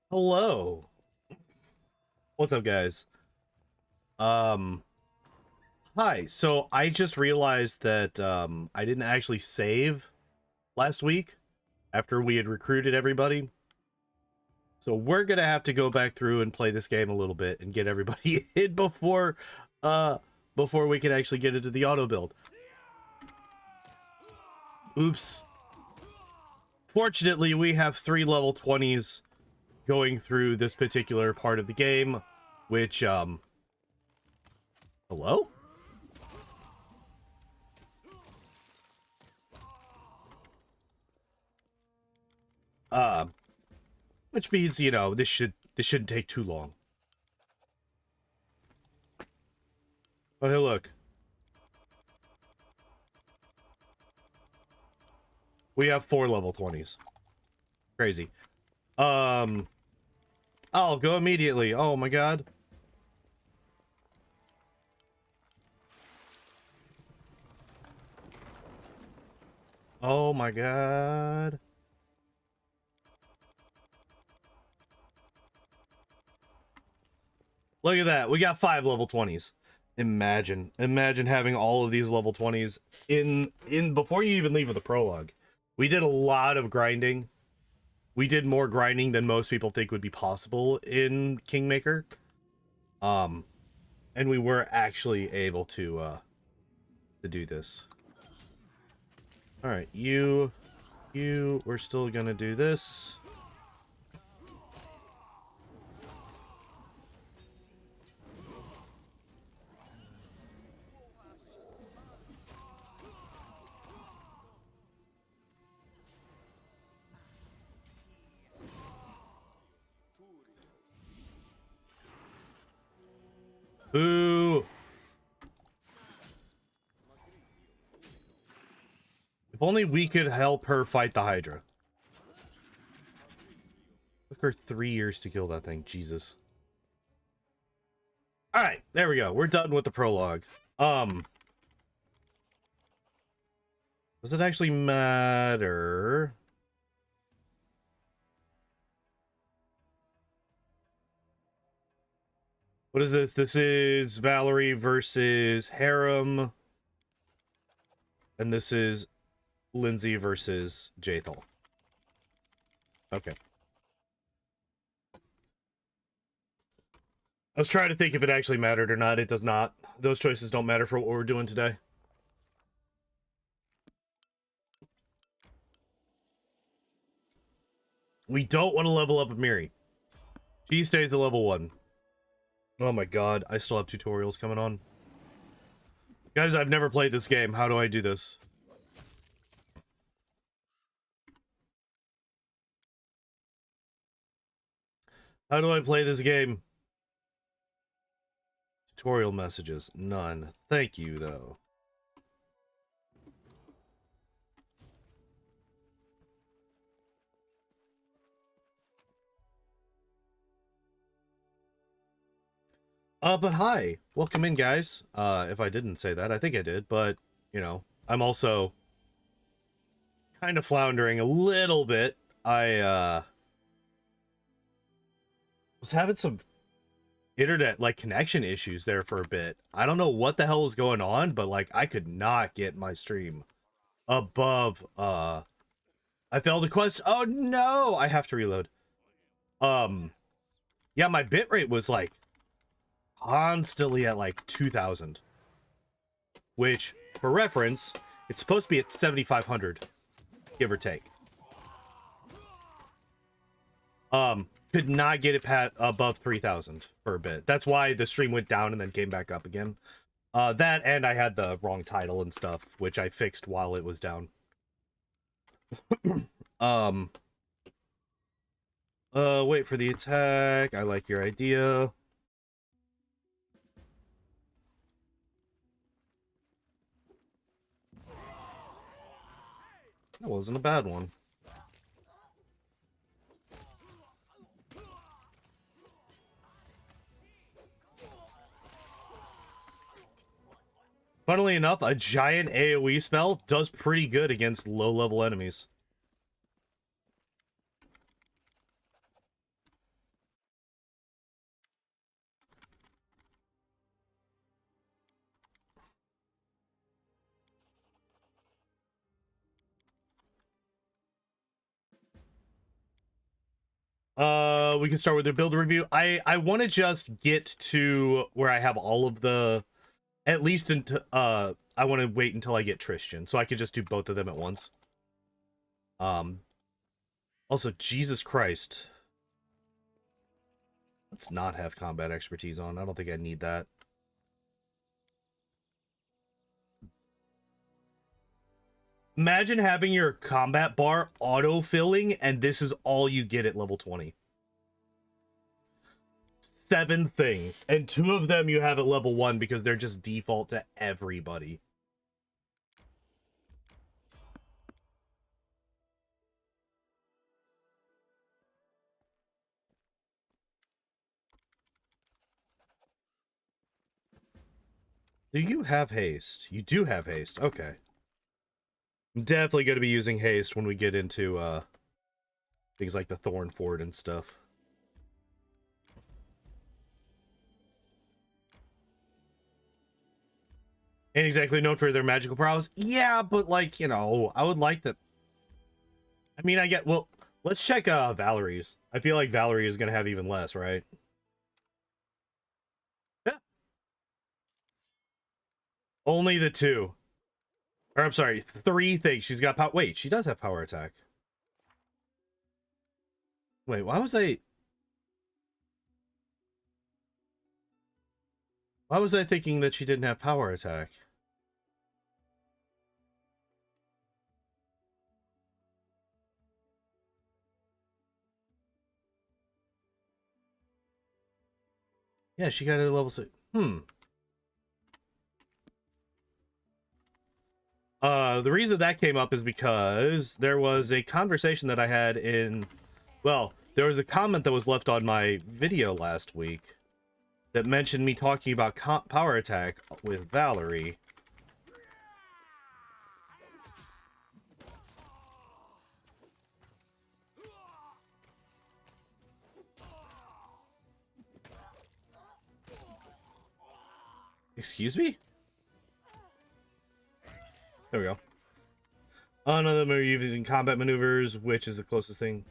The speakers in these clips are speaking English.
Hello. What's up, guys? Um, Hi. So I just realized that I didn't actually save last week after we had recruited everybody. So we're gonna have to go back through and play this game a little bit and get everybody in uh before we can actually get into the auto build. Oops. Fortunately, we have 3 level 20s going through this particular part of the game, which hello? Which means, you know, this shouldn't take too long. Oh, hey, look. We have 4 level 20s. Crazy. I'll go immediately. Oh my god. Oh my god. Look at that. We got 5 level 20s. Imagine having all of these level 20s in before you even leave with the prologue. We did a lot of grinding. We did more grinding than most people think would be possible in Kingmaker. And we were actually able to do this. All right, we're still gonna do this. Boo! If only we could help her fight the Hydra. Took her 3 years to kill that thing. Jesus. Alright, there we go. We're done with the prologue. Does it actually matter? What is this? This is Valerie versus Harem. And this is Lindsay versus Jaethal. Okay. I was trying to think if it actually mattered or not. It does not. Those choices don't matter for what we're doing today. We don't want to level up Amiri. She stays at level 1. Oh my god, I still have tutorials coming on. Guys, I've never played this game. How do I do this? How do I play this game? Tutorial messages. None. Thank you, though. But hi. Welcome in, guys. If I didn't say that, I think I did, but, you know, I'm also kind of floundering a little bit. I, was having some internet, like, connection issues there for a bit. I don't know what the hell was going on, but, like, I could not get my stream above, I failed a quest. Oh, no! I have to reload. Yeah, my bitrate was, like, constantly at like 2,000, which for reference, it's supposed to be at 7,500, give or take. Could not get it above 3,000 for a bit. That's why the stream went down and then came back up again. That and I had the wrong title and stuff, which I fixed while it was down. Wait for the attack. I like your idea. That wasn't a bad one. Funnily enough, a giant AoE spell does pretty good against low-level enemies. We can start with the build review. I want to just get to where I have all of the, at least until I want to wait until I get Tristian, so I could just do both of them at once. Also, Jesus Christ. Let's not have combat expertise on. I don't think I need that. Imagine having your combat bar auto-filling, and this is all you get at level 20. 7 things, and 2 of them you have at level 1 because they're just default to everybody. Do you have haste? You do have haste. Okay. I'm definitely going to be using haste when we get into things like the Thorn Fort and stuff. Ain't exactly known for their magical prowess. Yeah, but like, you know, I would like to. I mean, I get, well, let's check Valerie's. I feel like Valerie is going to have even less, right? Yeah. Only the 2. Or I'm sorry, 3 things. She's got power. Wait, she does have power attack. Wait, why was I thinking that she didn't have power attack? Yeah, she got it at level 6. The reason that came up is because there was a conversation that I had in, well, there was a comment that was left on my video last week that mentioned me talking about power attack with Valerie. Excuse me? There we go. None of them are using combat maneuvers, which is the closest thing.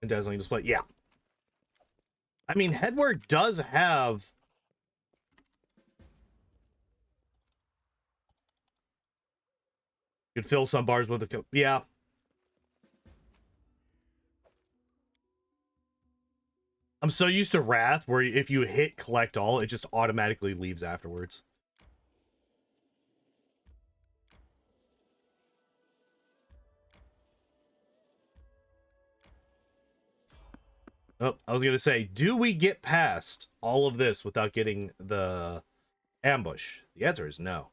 And dazzling display. Yeah. I mean, Headwork does have... Could fill some bars with a... Yeah. I'm so used to Wrath, where if you hit collect all, it just automatically leaves afterwards. Oh, I was gonna say, do we get past all of this without getting the ambush? The answer is no.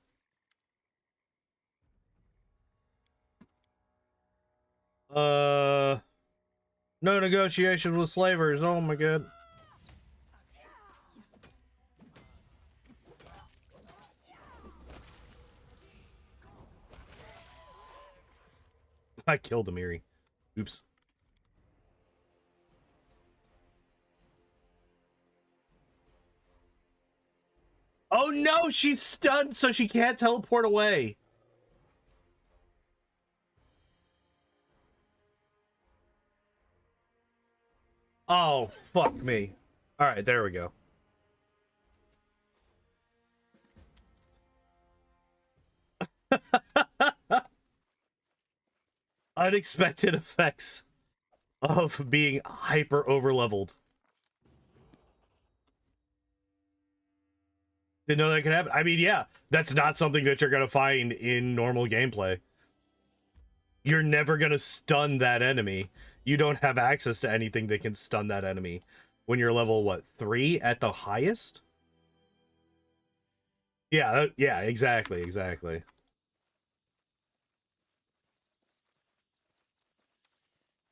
No negotiation with slavers. Oh my god. I killed Amiri. Oops. Oh no, she's stunned, so she can't teleport away. Oh, fuck me. Alright, there we go. Unexpected effects of being hyper overleveled. Didn't know that could happen. I mean, yeah, that's not something that you're gonna find in normal gameplay. You're never gonna stun that enemy. You don't have access to anything that can stun that enemy when you're level, what, 3 at the highest? Yeah, yeah, exactly.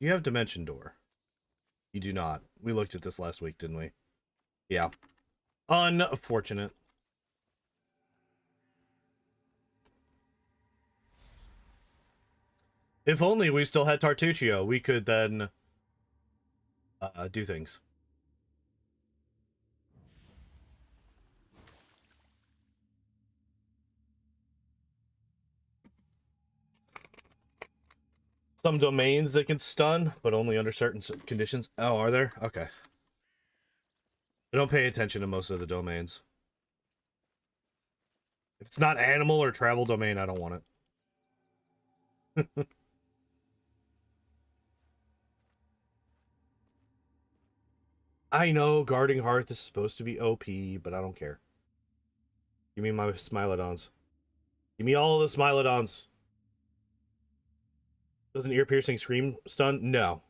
You have Dimension Door. You do not. We looked at this last week, didn't we? Yeah. Unfortunate. If only we still had Tartuccio, we could then do things. some domains that can stun, but only under certain conditions. Oh, are there? Okay. I don't pay attention to most of the domains. If it's not animal or travel domain, I don't want it. I know Guarding Hearth is supposed to be OP, but I don't care. Give me my Smilodons. Give me all the Smilodons. Does an ear-piercing scream stun? No.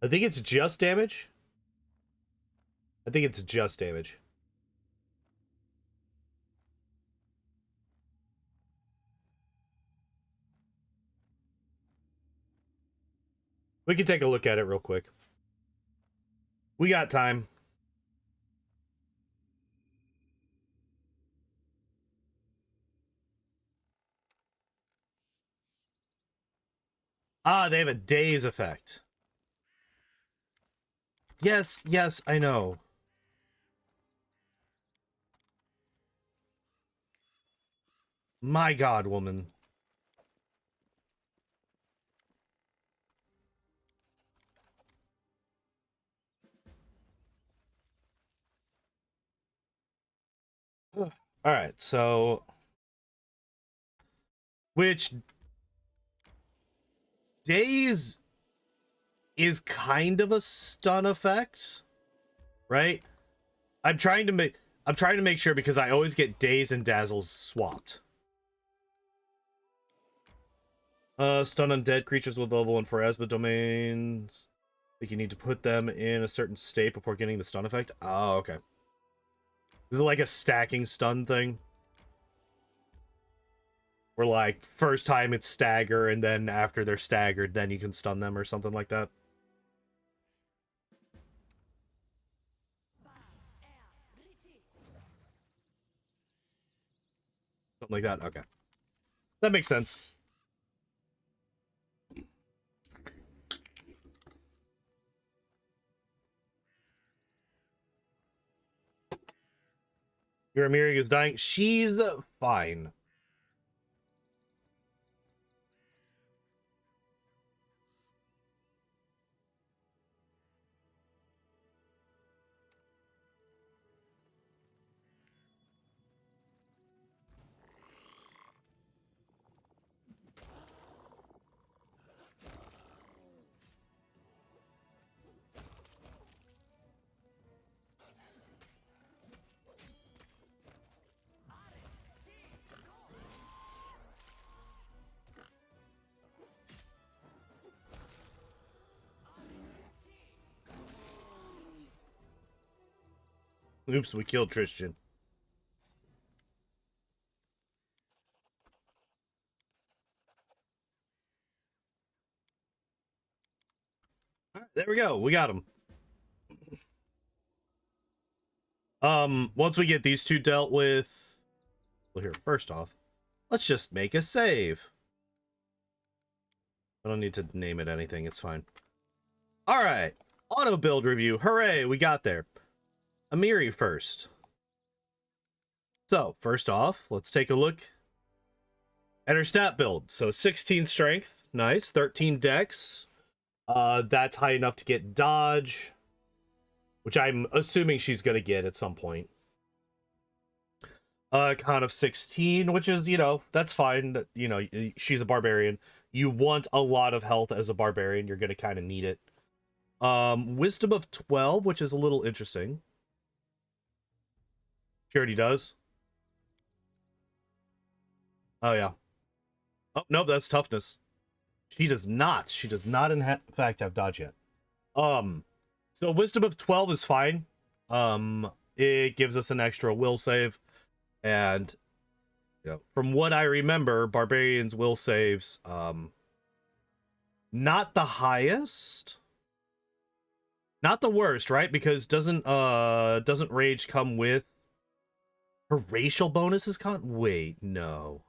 I think it's just damage. I think it's just damage. We can take a look at it real quick. We got time. Ah, they have a daze effect. Yes, yes, I know. My God, woman. All right, so which daze is kind of a stun effect, right? I'm trying to make sure because I always get daze and dazzles swapped. Stun undead creatures with level 1 Pharasma domains. I think you need to put them in a certain state before getting the stun effect. Oh, okay. Is it like a stacking stun thing? Where, like, first time it's stagger, and then after they're staggered, then you can stun them or something like that? Something like that? Okay. That makes sense. Your Amiri is dying. She's fine. Oops, we killed Tristian. There we go. We got him. Once we get these two dealt with... Well, here, first off, let's just make a save. I don't need to name it anything. It's fine. All right. Auto build review. Hooray, we got there. Amiri first. So, first off, let's take a look at her stat build. So, 16 strength. Nice. 13 dex. That's high enough to get dodge, which I'm assuming she's going to get at some point. Con of 16, which is, you know, that's fine. You know, she's a barbarian. You want a lot of health as a barbarian. You're going to kind of need it. Wisdom of 12, which is a little interesting. She already does. Oh, yeah. Oh, no, that's toughness. She does not. She does not, in fact, have dodge yet. So Wisdom of 12 is fine. It gives us an extra will save. And, you know, from what I remember, Barbarians' will saves, not the highest. Not the worst, right? Because doesn't Rage come with her racial bonuses? Wait, no.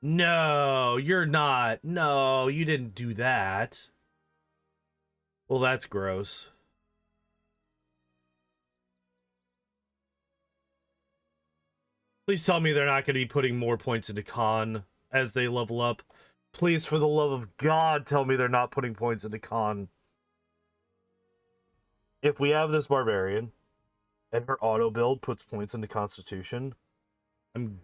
No, you're not. No, you didn't do that. Well, that's gross. Please tell me they're not going to be putting more points into con as they level up. Please, for the love of God, tell me they're not putting points into con. If we have this barbarian and her auto build puts points into Constitution, I'm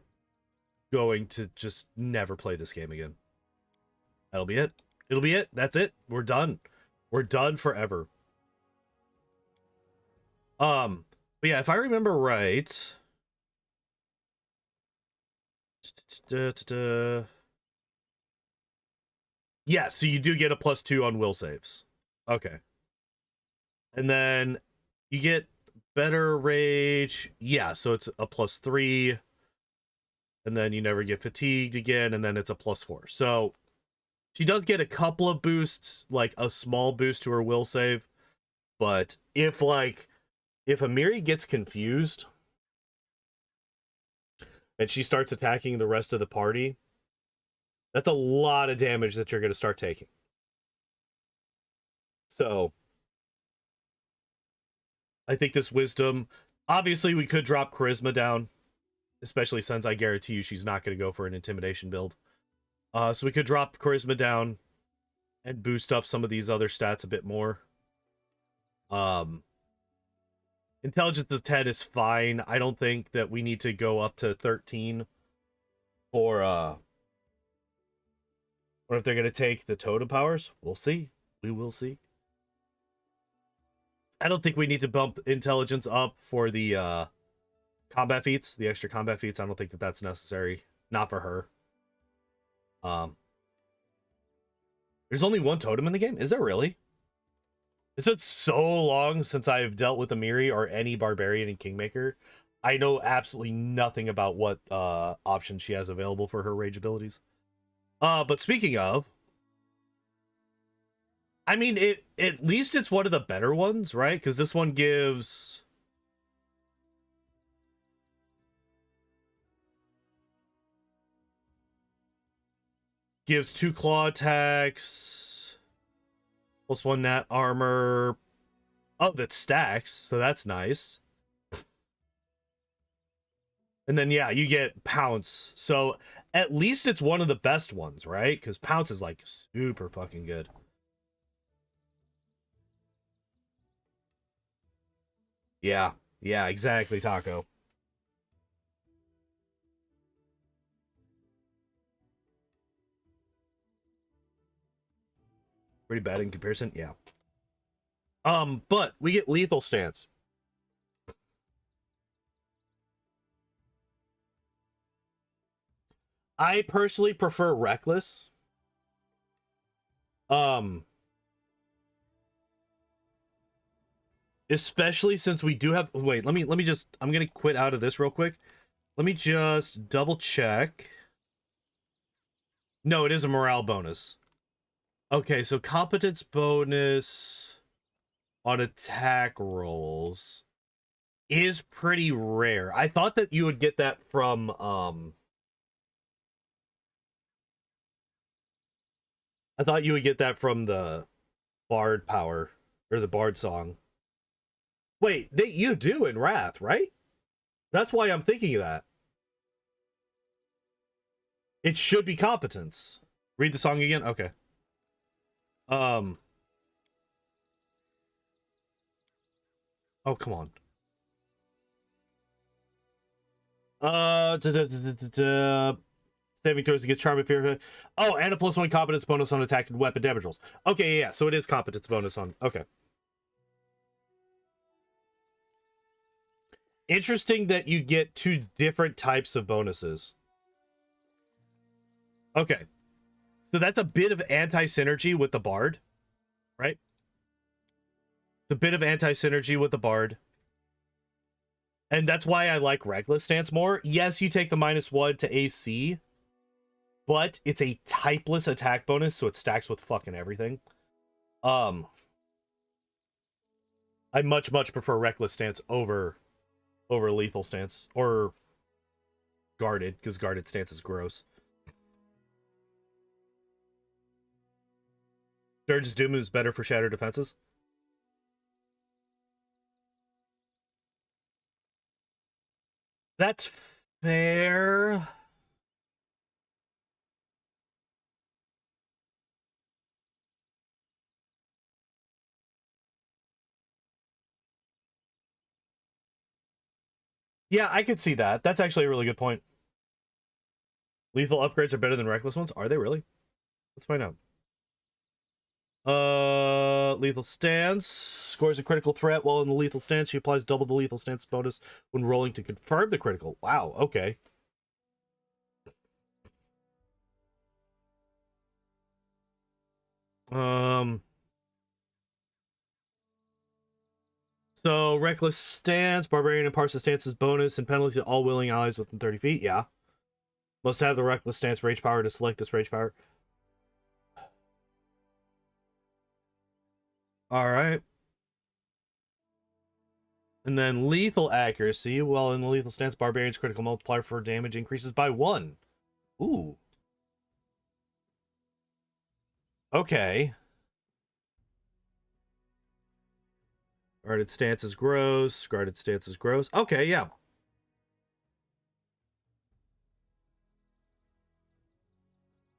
going to just never play this game again. That'll be it. It'll be it. That's it. We're done. We're done forever. But yeah, if I remember right, yeah, so you do get a +2 on will saves. Okay. And then you get better rage. Yeah, so it's a +3. And then you never get fatigued again, and then it's a +4. So she does get a couple of boosts, like a small boost to her will save. But if Amiri gets confused and she starts attacking the rest of the party, that's a lot of damage that you're going to start taking. So I think this wisdom, obviously we could drop charisma down, especially since I guarantee you she's not going to go for an intimidation build. So we could drop charisma down and boost up some of these other stats a bit more. Intelligence of 10 is fine. I don't think that we need to go up to 13 for what if they're going to take the totem powers? We'll see. We will see. I don't think we need to bump intelligence up for the combat feats, the extra combat feats. I don't think that that's necessary. Not for her. There's only one totem in the game? Is there really? It's been so long since I've dealt with Amiri or any barbarian in Kingmaker. I know absolutely nothing about what options she has available for her rage abilities. But speaking of, I mean, at least it's one of the better ones, right? Because this one gives two claw attacks, +1 nat armor. Oh, that stacks, so that's nice. And then, yeah, you get Pounce. So at least it's one of the best ones, right? Because Pounce is, like, super fucking good. Yeah. Yeah, exactly, Taco. Pretty bad in comparison, yeah. But we get Lethal Stance. I personally prefer Reckless. Especially since we do have, wait, let me just, I'm gonna quit out of this real quick. Let me just double check. No, it is a morale bonus. Okay, so competence bonus on attack rolls is pretty rare. I thought that you would get that from I thought you would get that from the Bard power or the Bard song. Wait, you do in Wrath, right? That's why I'm thinking of that. It should be competence. Read the song again? Okay. Oh, come on. Saving throws against charm and fear. Oh, and a +1 competence bonus on attack and weapon damage rolls. Okay, yeah, so it is competence bonus on. Okay. Interesting that you get 2 different types of bonuses. Okay. So that's a bit of anti-synergy with the Bard, right? It's a bit of anti-synergy with the Bard. And that's why I like Reckless Stance more. Yes, you take the -1 to AC, but it's a typeless attack bonus, so it stacks with fucking everything. I much prefer Reckless Stance over Lethal Stance or Guarded, because Guarded Stance is gross. Surge's Doom is better for Shattered Defenses. That's Fair. Yeah, I could see that. That's actually a really good point. Lethal upgrades are better than reckless ones? Are they really? Let's find out. Lethal stance. Scores a critical threat while in the lethal stance. She applies double the lethal stance bonus when rolling to confirm the critical. Wow, okay. So reckless stance, barbarian imparts the stance's bonus and penalties to all willing allies within 30 feet. Yeah. Must have the reckless stance rage power to select this rage power. Alright. And then lethal accuracy. While in the lethal stance, barbarian's critical multiplier for damage increases by 1. Ooh. Okay. Guarded stance is gross. Guarded stance is gross. Okay, yeah.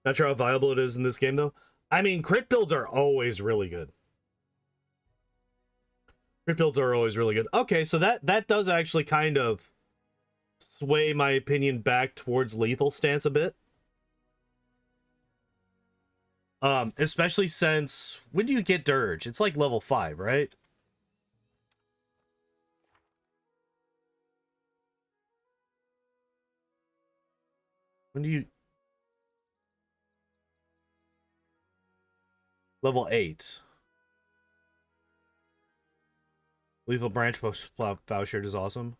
Not sure how viable it is in this game, though. I mean, crit builds are always really good. Crit builds are always really good. Okay, so that does actually kind of sway my opinion back towards lethal stance a bit. Especially since, when do you get Dirge? It's like level 5, right? When do you... Level 8. Lethal branch post vow shirt is awesome.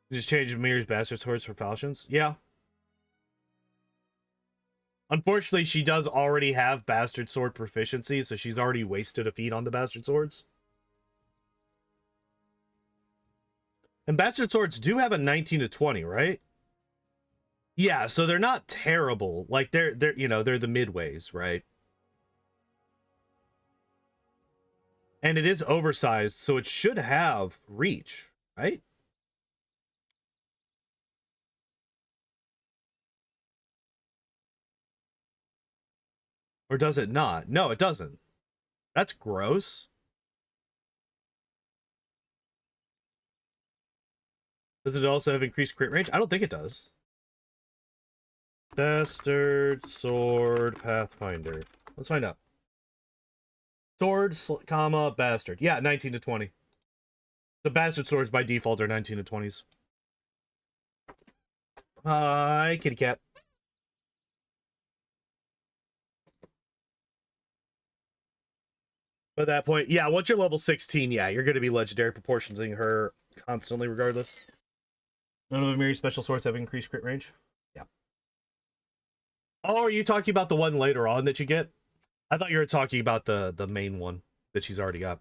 You just change Mirror's Bastard Swords for falchions? Yeah. Unfortunately, she does already have Bastard Sword proficiency, so she's already wasted a feat on the Bastard Swords. And Bastard Swords do have a 19 to 20, right? Yeah, so they're not terrible. Like, they're you know, they're the midways, right? And it is oversized, so it should have reach, right? Or does it not? No, it doesn't. That's gross. Does it also have increased crit range? I don't think it does. Bastard Sword Pathfinder. Let's find out. Sword, comma, bastard. Yeah, 19 to 20. The bastard swords by default are 19 to 20s. Hi, kitty cat. At that point, yeah, once you're level 16, yeah, you're going to be legendary proportioning her constantly regardless. None of the Amiri special swords have increased crit range. Yeah. Oh, are you talking about the one later on that you get? I thought you were talking about the main one that she's already got.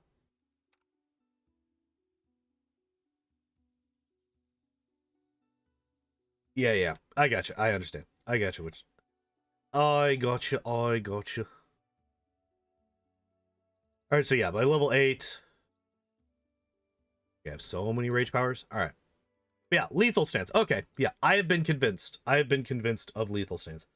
Yeah, yeah. I got you. I understand. I got you. I got you. I got you. All right, so yeah, by level 8, we have so many rage powers. All right. Yeah, lethal stance. Okay, yeah, I have been convinced. I have been convinced of lethal stance.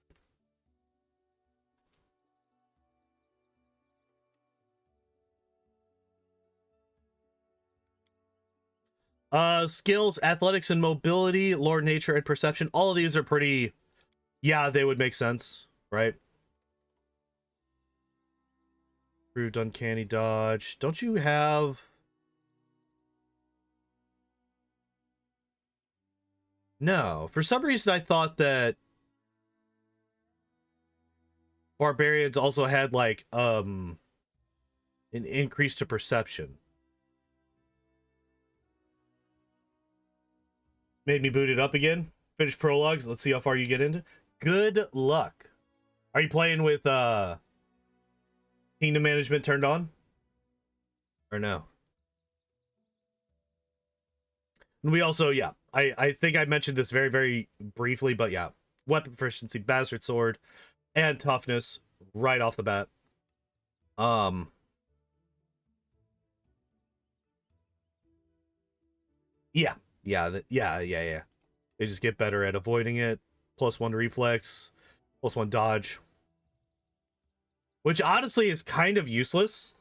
Skills, athletics and mobility, lore, nature, and perception. All of these are pretty... Yeah, they would make sense, right? Proved uncanny dodge. Don't you have... No. For some reason, I thought that barbarians also had, like, an increase to perception. Made me boot it up again. Finish prologues. Let's see how far you get into. Good luck. Are you playing with, Kingdom Management turned on? Or no? And we also, yeah, I think I mentioned this very, very briefly, but yeah, weapon proficiency, bastard sword, and toughness right off the bat. Yeah, yeah. They just get better at avoiding it. +1 reflex, +1 dodge. Which honestly is kind of useless.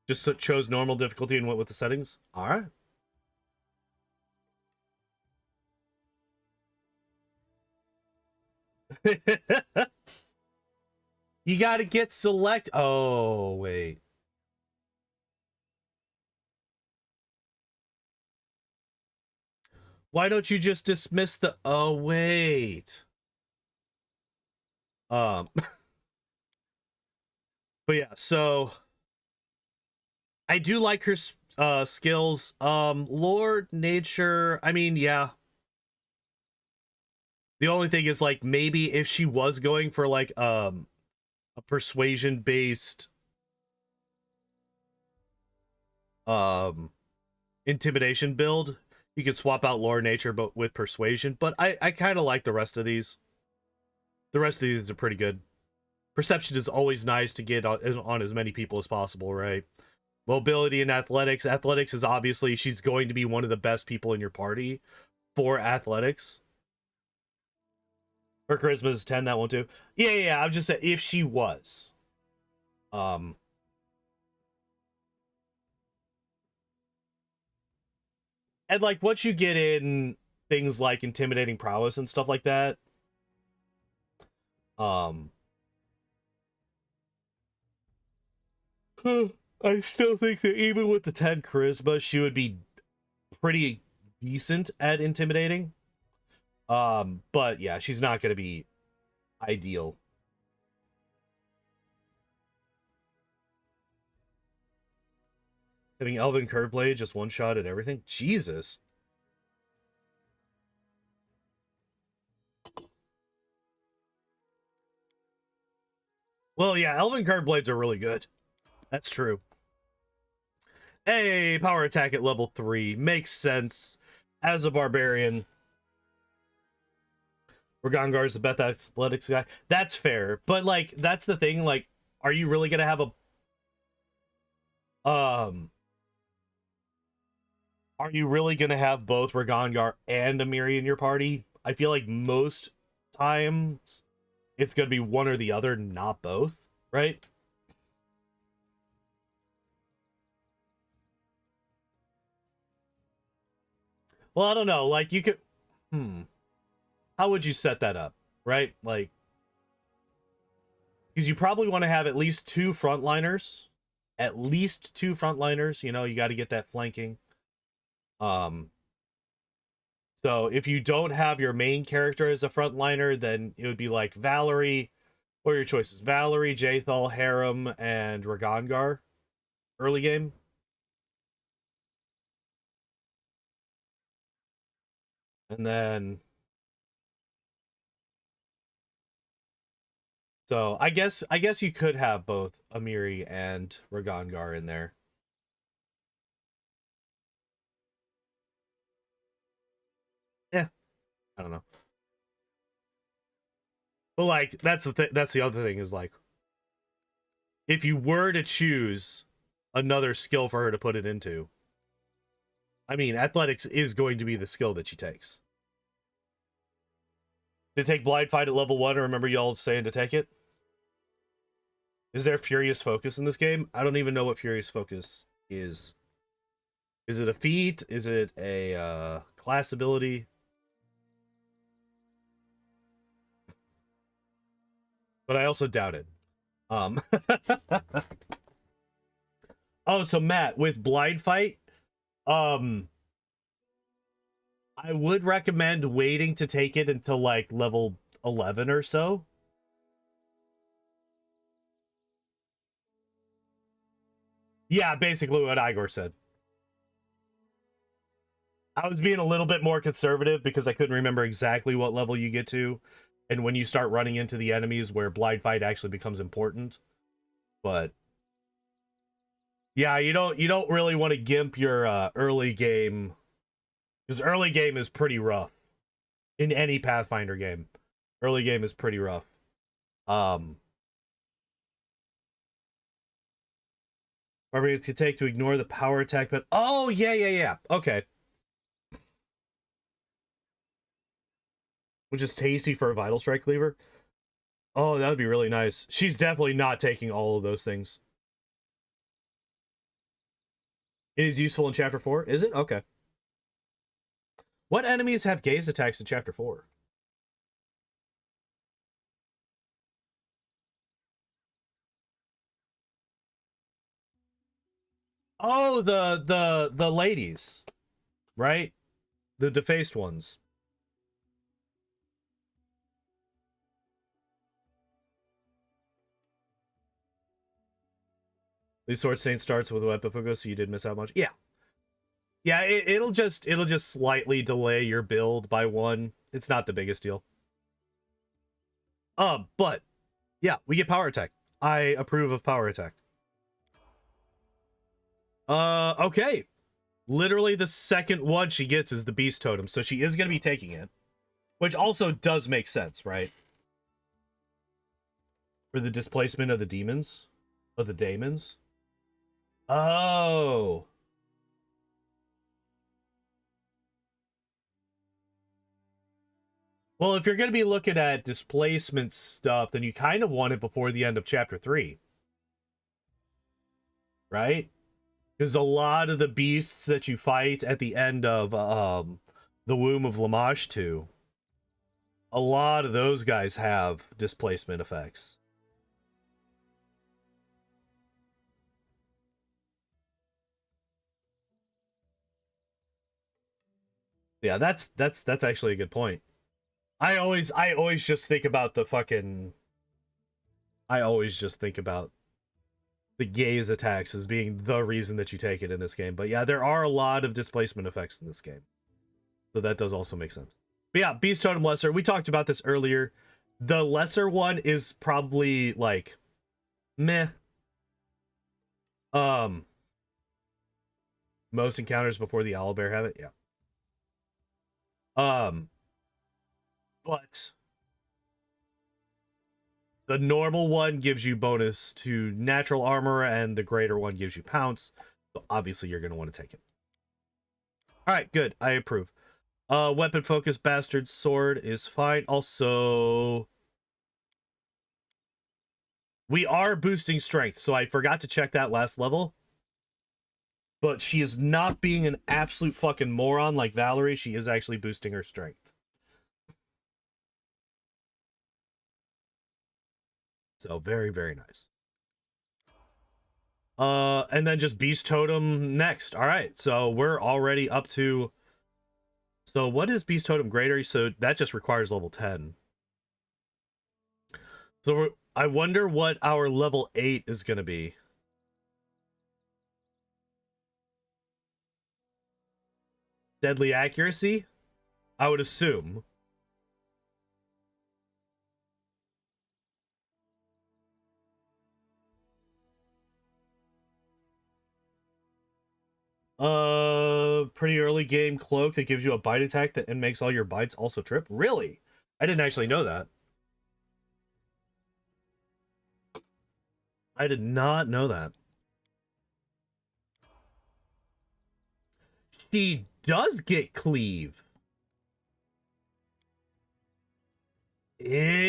Just chose normal difficulty and went with the settings. All right. You got to get select. Oh, wait. Why don't you just dismiss the... Oh, wait. But yeah, so I do like her skills. Lord Nature, I mean, yeah. The only thing is, like, maybe if she was going for, like, a persuasion-based intimidation build, you could swap out Lore Nature but with persuasion. But I kind of like the rest of these. The rest of these are pretty good. Perception is always nice to get on as many people as possible, right? Mobility and athletics. Athletics is obviously, she's going to be one of the best people in your party for athletics. Her charisma is 10, that one too. Yeah, I'm just saying, if she was. And like, once you get in things like intimidating prowess and stuff like that, I still think that even with the 10 charisma, she would be pretty decent at intimidating. But yeah, she's not going to be ideal. Having Elven Curve Blade just one shot at everything? Jesus. Well, yeah, Elven Curve Blades are really good. That's true. Hey, power attack at level 3. Makes sense. As a barbarian, Ragongar's the best athletics guy. That's fair. But, like, that's the thing. Like, are you really going to have a... Are you really going to have both Ragongar and Amiri in your party? I feel like most times it's going to be one or the other, not both, right? Well, I don't know. Like, you could... How would you set that up, right? Like, because you probably want to have at least 2 frontliners. At least 2 frontliners. You know, you got to get that flanking. So if you don't have your main character as a frontliner, then it would be like Valerie. What are your choices? Valerie, Jaethal, Harem, and Ragongar. Early game. And then... So I guess you could have both Amiri and Ragongar in there. Yeah, I don't know. But like, that's the other thing is, like, if you were to choose another skill for her to put it into, I mean, athletics is going to be the skill that she takes. To take blind fight at level 1, remember y'all saying to take it? Is there Furious Focus in this game? I don't even know what Furious Focus is. Is it a feat? Is it a class ability? But I also doubt it. Oh, so Matt, with blind fight, I would recommend waiting to take it until like level 11 or so. Yeah, basically what Igor said. I was being a little bit more conservative because I couldn't remember exactly what level you get to and when you start running into the enemies where blind fight actually becomes important. But yeah, you don't really want to gimp your early game, because early game is pretty rough in any Pathfinder game. Early game is pretty rough. Barbarians can take to ignore the power attack, but oh yeah. Okay. Which is tasty for a Vital Strike Cleaver. Oh, that would be really nice. She's definitely not taking all of those things. It is useful in Chapter 4, is it? Okay. What enemies have gaze attacks in Chapter 4? Oh, the ladies, right? The defaced ones. These Sword Saint starts with a weapon focus, so you did miss out much. Yeah. Yeah, it'll just slightly delay your build by one. It's not the biggest deal. But yeah, we get power attack. I approve of power attack. Okay. Literally the second one she gets is the Beast Totem, so she is going to be taking it. Which also does make sense, right? For the displacement of the demons. Of the daemons. Oh. Well, if you're going to be looking at displacement stuff, then you kind of want it before the end of Chapter 3. Right? Because a lot of the beasts that you fight at the end of the Womb of Lamage 2, a lot of those guys have displacement effects. Yeah, that's actually a good point. I always just think about the fucking I always just think about the gaze attacks as being the reason that you take it in this game. But yeah, there are a lot of displacement effects in this game. So that does also make sense. But yeah, Beast Totem Lesser. We talked about this earlier. The lesser one is probably like meh. Most encounters before the owlbear have it, yeah. But the normal one gives you bonus to natural armor, and the greater one gives you pounce. So obviously you're gonna want to take it. Alright, good. I approve. Weapon focus bastard sword is fine. Also, we are boosting strength, so I forgot to check that last level. But she is not being an absolute fucking moron like Valerie. She is actually boosting her strength. So very, very nice. And then just Beast Totem next. All right, so we're already up to... So what is Beast Totem greater? So that just requires level 10. So I wonder what our level 8 is going to be. Deadly accuracy? I would assume. Pretty early game cloak that gives you a bite attack and makes all your bites also trip. Really? I didn't actually know that. I did not know that. She does get cleave. Interesting.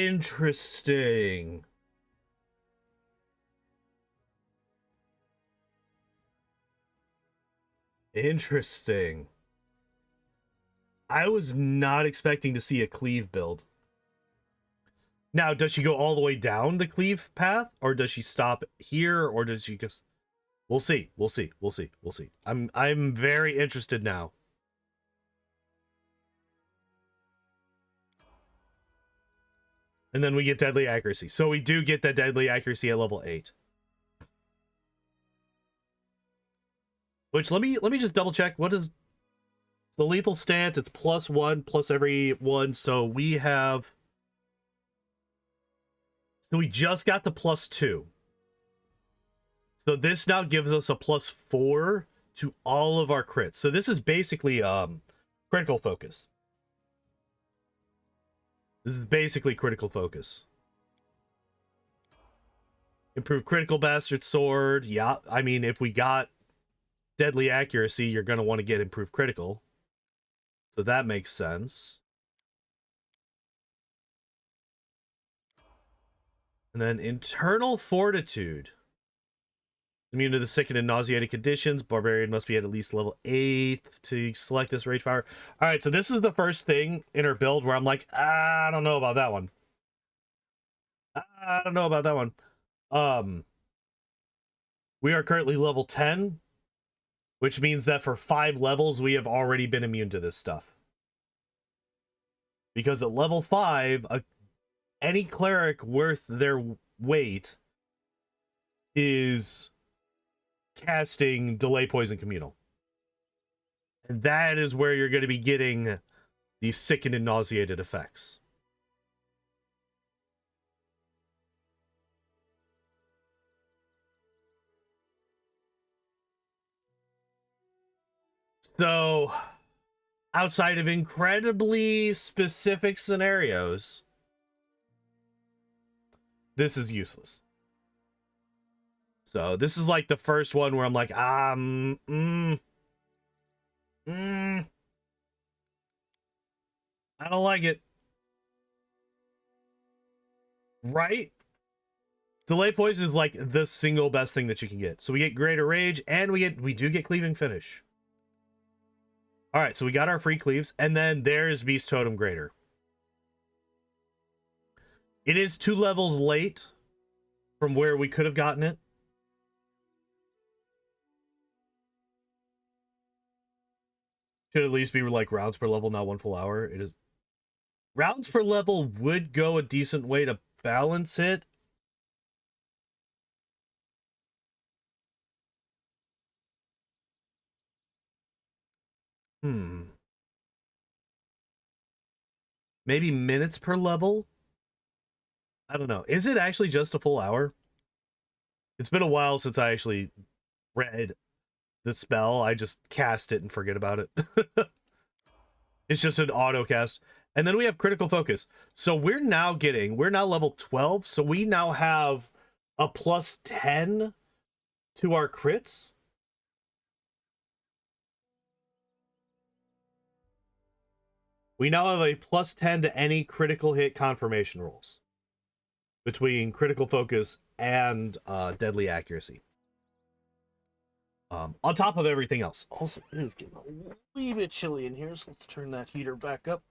Interesting. I was not expecting to see a cleave build. Now, does she go all the way down the cleave path? Or does she stop here? Or does she just... We'll see. We'll see. We'll see. We'll see. I'm very interested now. And then we get deadly accuracy. So we do get that deadly accuracy at level 8. Which let me just double check. What is the lethal stance? It's +1 plus every one. So we have... So we just got to +2. So this now gives us a +4 to all of our crits. So this is basically critical focus. This is basically critical focus. Improved critical bastard sword. Yeah, I mean, if we got deadly accuracy, you're going to want to get improved critical. So that makes sense. And then internal fortitude. Immune to the sickened and nauseating conditions. Barbarian must be at least level 8 to select this rage power. All right, so this is the first thing in our build where I'm like, I don't know about that one. I don't know about that one. We are currently level 10, which means that for 5 levels, we have already been immune to this stuff. Because at level 5, any cleric worth their weight is casting Delay Poison Communal. And that is where you're going to be getting these sickened and nauseated effects. So, outside of incredibly specific scenarios, this is useless. So, this is like the first one where I'm like, I don't like it. Right? Delay Poison is like the single best thing that you can get. So we get Greater Rage, and we do get Cleaving Finish. Alright, so we got our free cleaves, and then there's Beast Totem Greater. It is 2 levels late from where we could have gotten it. Should at least be like rounds per level, not 1 full hour. It is. Rounds per level would go a decent way to balance it. Maybe minutes per level? I don't know. Is it actually just a full hour? It's been a while since I actually read the spell. I just cast it and forget about it. It's just an auto cast. And then we have critical focus. So we're now level 12. So we now have a plus 10 to our crits. We now have a plus 10 to any critical hit confirmation rolls between critical focus and deadly accuracy. On top of everything else. Also, it is getting a wee bit chilly in here, so let's turn that heater back up.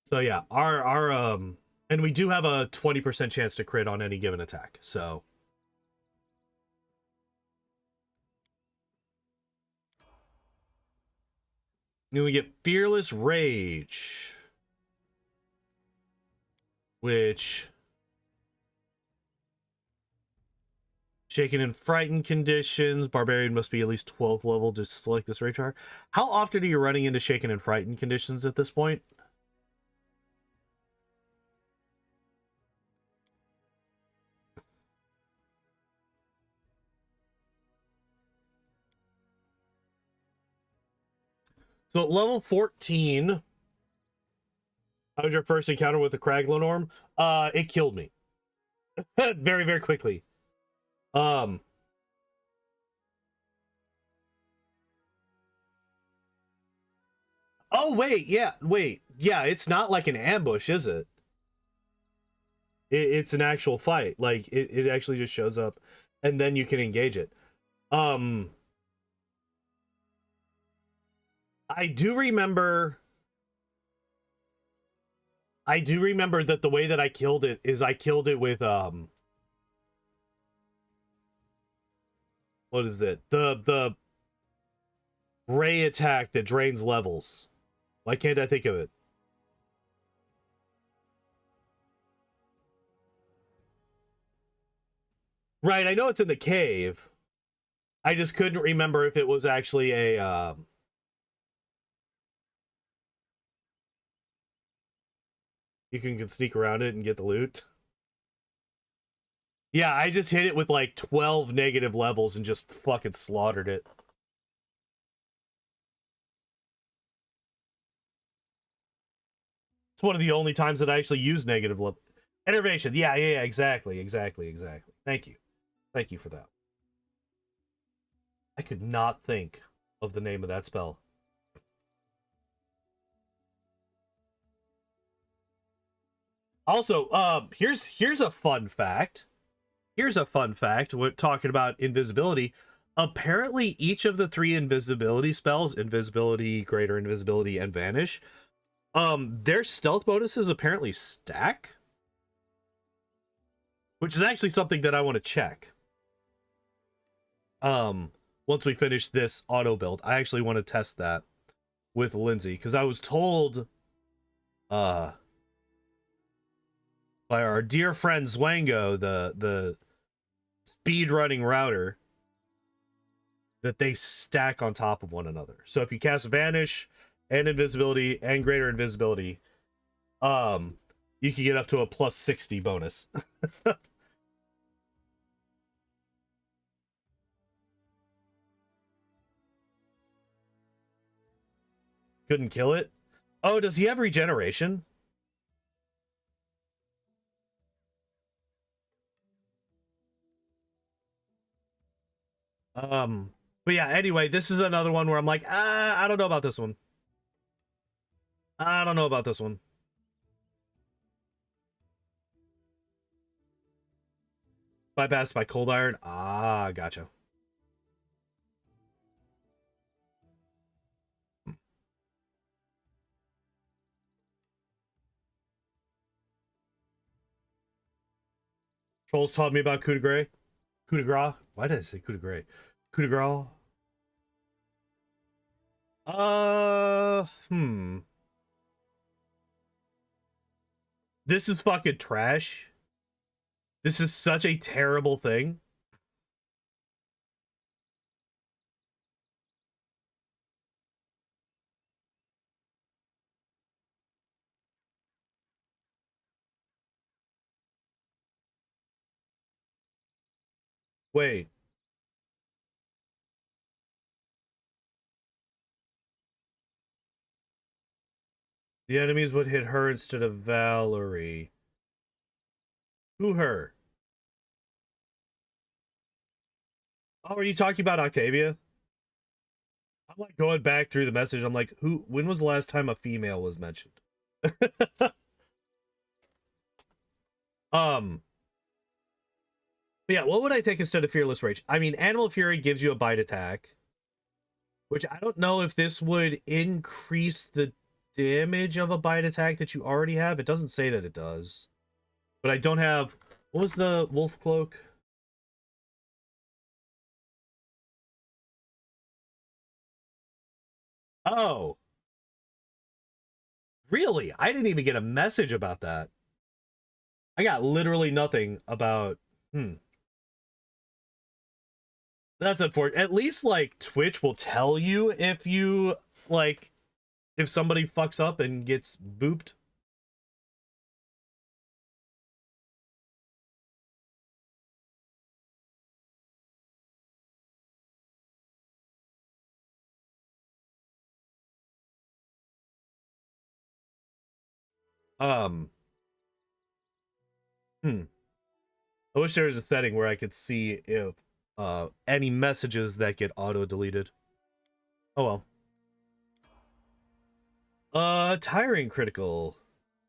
So yeah, our and we do have a 20% chance to crit on any given attack. So then we get Fearless Rage, which shaken and frightened conditions. Barbarian must be at least 12th level to select this rage power. How often are you running into shaken and frightened conditions at this point? So at level 14, how was your first encounter with the Kraglanorm? It killed me. Very, very quickly. Oh, wait. Yeah, it's not like an ambush, is it? It's an actual fight. Like, it actually just shows up, and then you can engage it. I do remember that the way that I killed it is I killed it with what is it? The ray attack that drains levels. Why can't I think of it? Right, I know it's in the cave. I just couldn't remember if it was actually a you can sneak around it and get the loot. Yeah, I just hit it with like 12 negative levels and just fucking slaughtered it. It's one of the only times that I actually use negative enervation. Yeah, exactly. Thank you for that. I could not think of the name of that spell. Also, here's a fun fact. We're talking about invisibility. Apparently, each of the 3 invisibility spells, invisibility, greater invisibility, and vanish, their stealth bonuses apparently stack, which is actually something that I want to check. Once we finish this auto build, I actually want to test that with Lindsay, because I was told, by our dear friend Zwango, the speed running router, that they stack on top of one another. So if you cast vanish and invisibility and greater invisibility, you can get up to a plus 60 bonus. Couldn't kill it. Oh, does he have regeneration? But yeah, anyway, this is another one where I'm like, I don't know about this one. I don't know about this one. Bypassed by cold iron. Ah, gotcha. Trolls taught me about coup de grace. Coup de grace. Why did I say coup de grace? Coup de grace. Hmm. This is fucking trash. This is such a terrible thing. Wait. The enemies would hit her instead of Valerie. Who her? Oh, are you talking about Octavia? I'm like going back through the message. I'm like, who? When was the last time a female was mentioned? um. Yeah, what would I take instead of Fearless Rage? I mean, Animal Fury gives you a bite attack, which I don't know if this would increase the damage of a bite attack that you already have. It doesn't say that it does. But I don't have... What was the Wolf Cloak? Oh. Really? I didn't even get a message about that. I got literally nothing about... That's unfortunate. At least, like, Twitch will tell you if you, like, if somebody fucks up and gets booped. Um... Hmm. I wish there was a setting where I could see if any messages that get auto-deleted. Oh well. Tiring critical.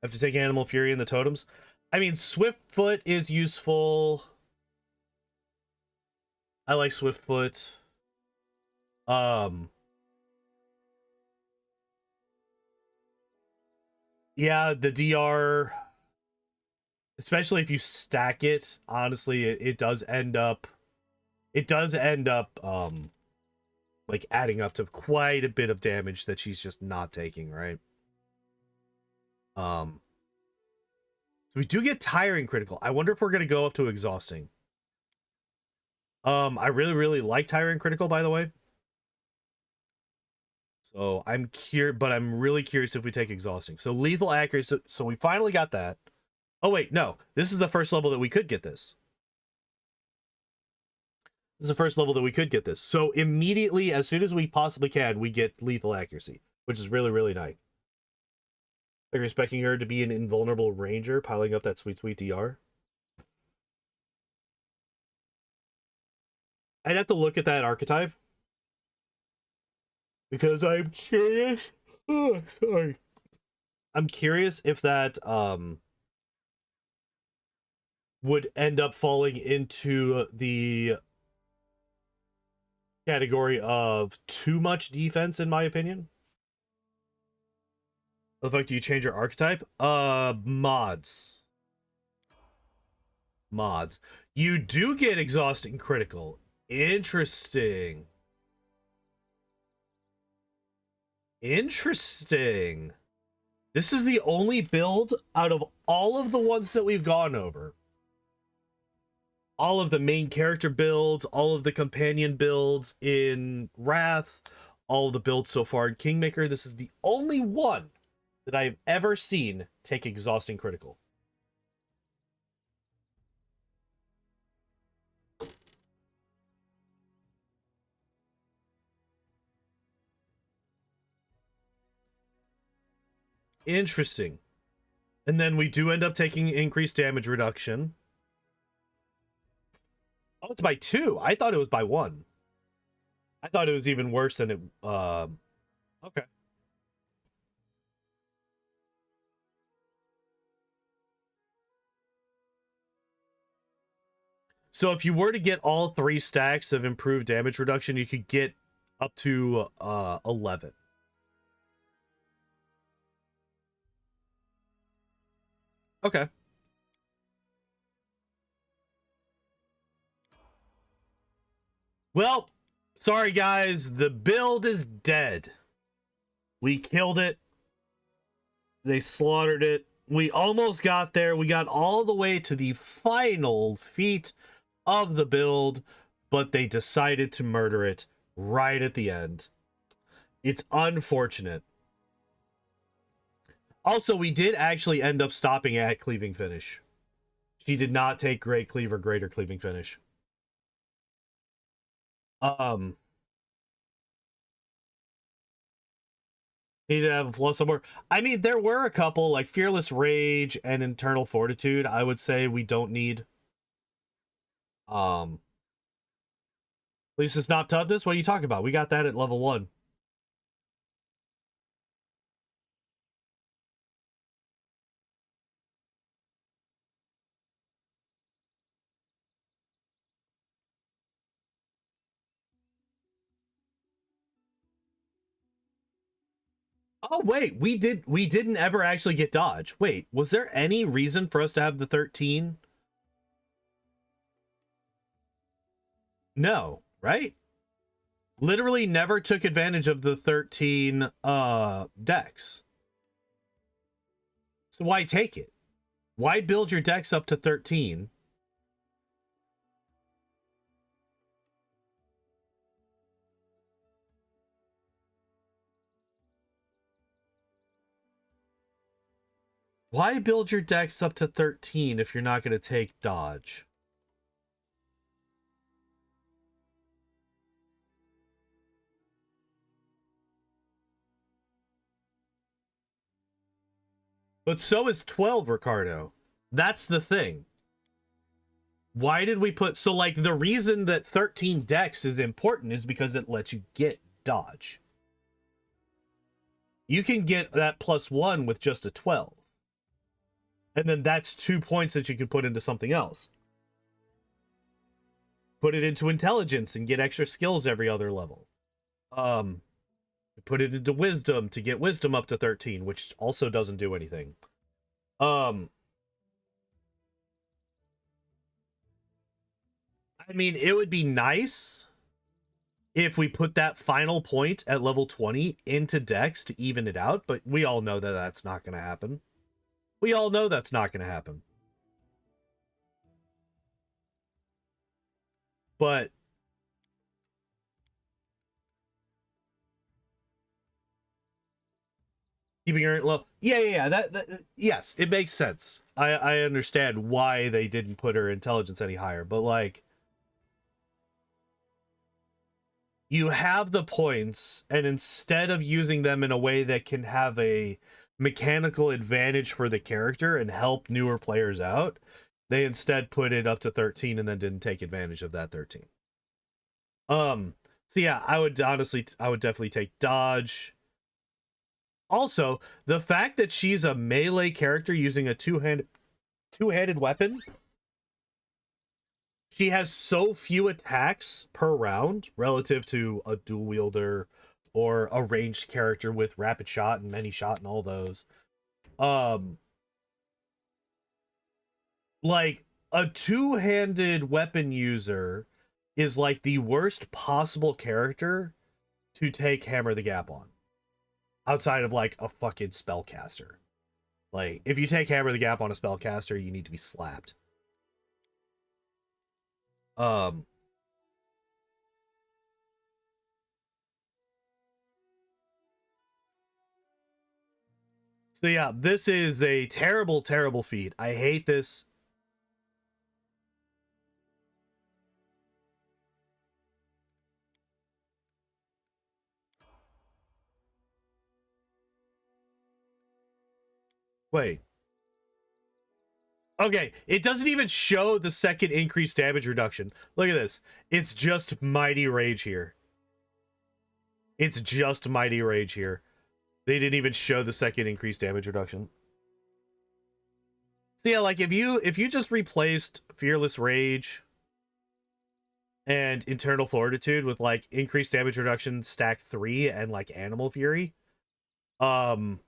I have to take Animal Fury in the totems. I mean, Swiftfoot is useful. I like Swiftfoot. Yeah, the DR, especially if you stack it, honestly, it does end up like adding up to quite a bit of damage that she's just not taking, right? So we do get tiring critical. I wonder if we're gonna go up to exhausting. I really like tiring critical, by the way. So I'm curious, but I'm really curious if we take exhausting. So lethal accuracy. So we finally got that. Oh wait, no. This is the first level that we could get this. This is the first level that we could get this. So immediately, as soon as we possibly can, we get lethal accuracy, which is really nice. Like expecting her to be an invulnerable ranger, piling up that sweet DR. I'd have to look at that archetype because I'm curious. Oh, sorry. I'm curious if that would end up falling into the category of too much defense, in my opinion. What the fuck do you change your archetype? Mods. Mods. You do get exhausting critical. Interesting. Interesting. This is the only build out of all of the ones that we've gone over. All of the main character builds, all of the companion builds in Wrath, all of the builds so far in Kingmaker. This is the only one that I've ever seen take exhausting critical. Interesting. And then we do end up taking increased damage reduction. Oh, it's by 2. I thought it was by 1. I thought it was even worse than it. Okay. So if you were to get all 3 stacks of improved damage reduction, you could get up to 11. Okay. Well, sorry guys, the build is dead. We killed it. They slaughtered it. We almost got there. We got all the way to the final feat of the build, but they decided to murder it right at the end. It's unfortunate. Also, we did actually end up stopping at Cleaving Finish. She did not take Great Cleave or Greater Cleaving Finish. Need to have a flaw somewhere. I mean, there were a couple, like Fearless Rage and Internal Fortitude, I would say we don't need. At least it's not toughness. What are you talking about? We got that at level 1. Oh wait, we didn't ever actually get dodge. Wait, was there any reason for us to have the 13? No, right? Literally never took advantage of the 13 decks. So why take it? Why build your decks up to 13? Why build your decks up to 13 if you're not going to take dodge? But so is 12, Ricardo. That's the thing. Why did we put... So, like, the reason that 13 decks is important is because it lets you get dodge. You can get that +1 with just a 12. And then that's 2 points that you can put into something else. Put it into intelligence and get extra skills every other level. Put it into wisdom to get wisdom up to 13, which also doesn't do anything. I mean, it would be nice if we put that final point at level 20 into Dex to even it out, but we all know that that's not going to happen. We all know that's not going to happen. But keeping her low, yeah. That yes, it makes sense. I understand why they didn't put her intelligence any higher, but like, you have the points, and instead of using them in a way that can have a mechanical advantage for the character and help newer players out, they instead put it up to 13 and then didn't take advantage of that 13. So yeah, I would definitely take dodge. Also, the fact that she's a melee character using a two-handed weapon, she has so few attacks per round relative to a dual wielder or a ranged character with rapid shot and many shot and all those. Like a two-handed weapon user is like the worst possible character to take Hammer the Gap on, outside of like a fucking spellcaster. Like if you take Hammer the Gap on a spellcaster, you need to be slapped. So yeah, this is a terrible, terrible feat. I hate this. Wait. Okay, it doesn't even show the second increased damage reduction. Look at this. It's just Mighty Rage here. It's just Mighty Rage here. They didn't even show the second increased damage reduction. So yeah, like if you just replaced Fearless Rage and Internal Fortitude with like increased damage reduction stack 3 and like Animal Fury, and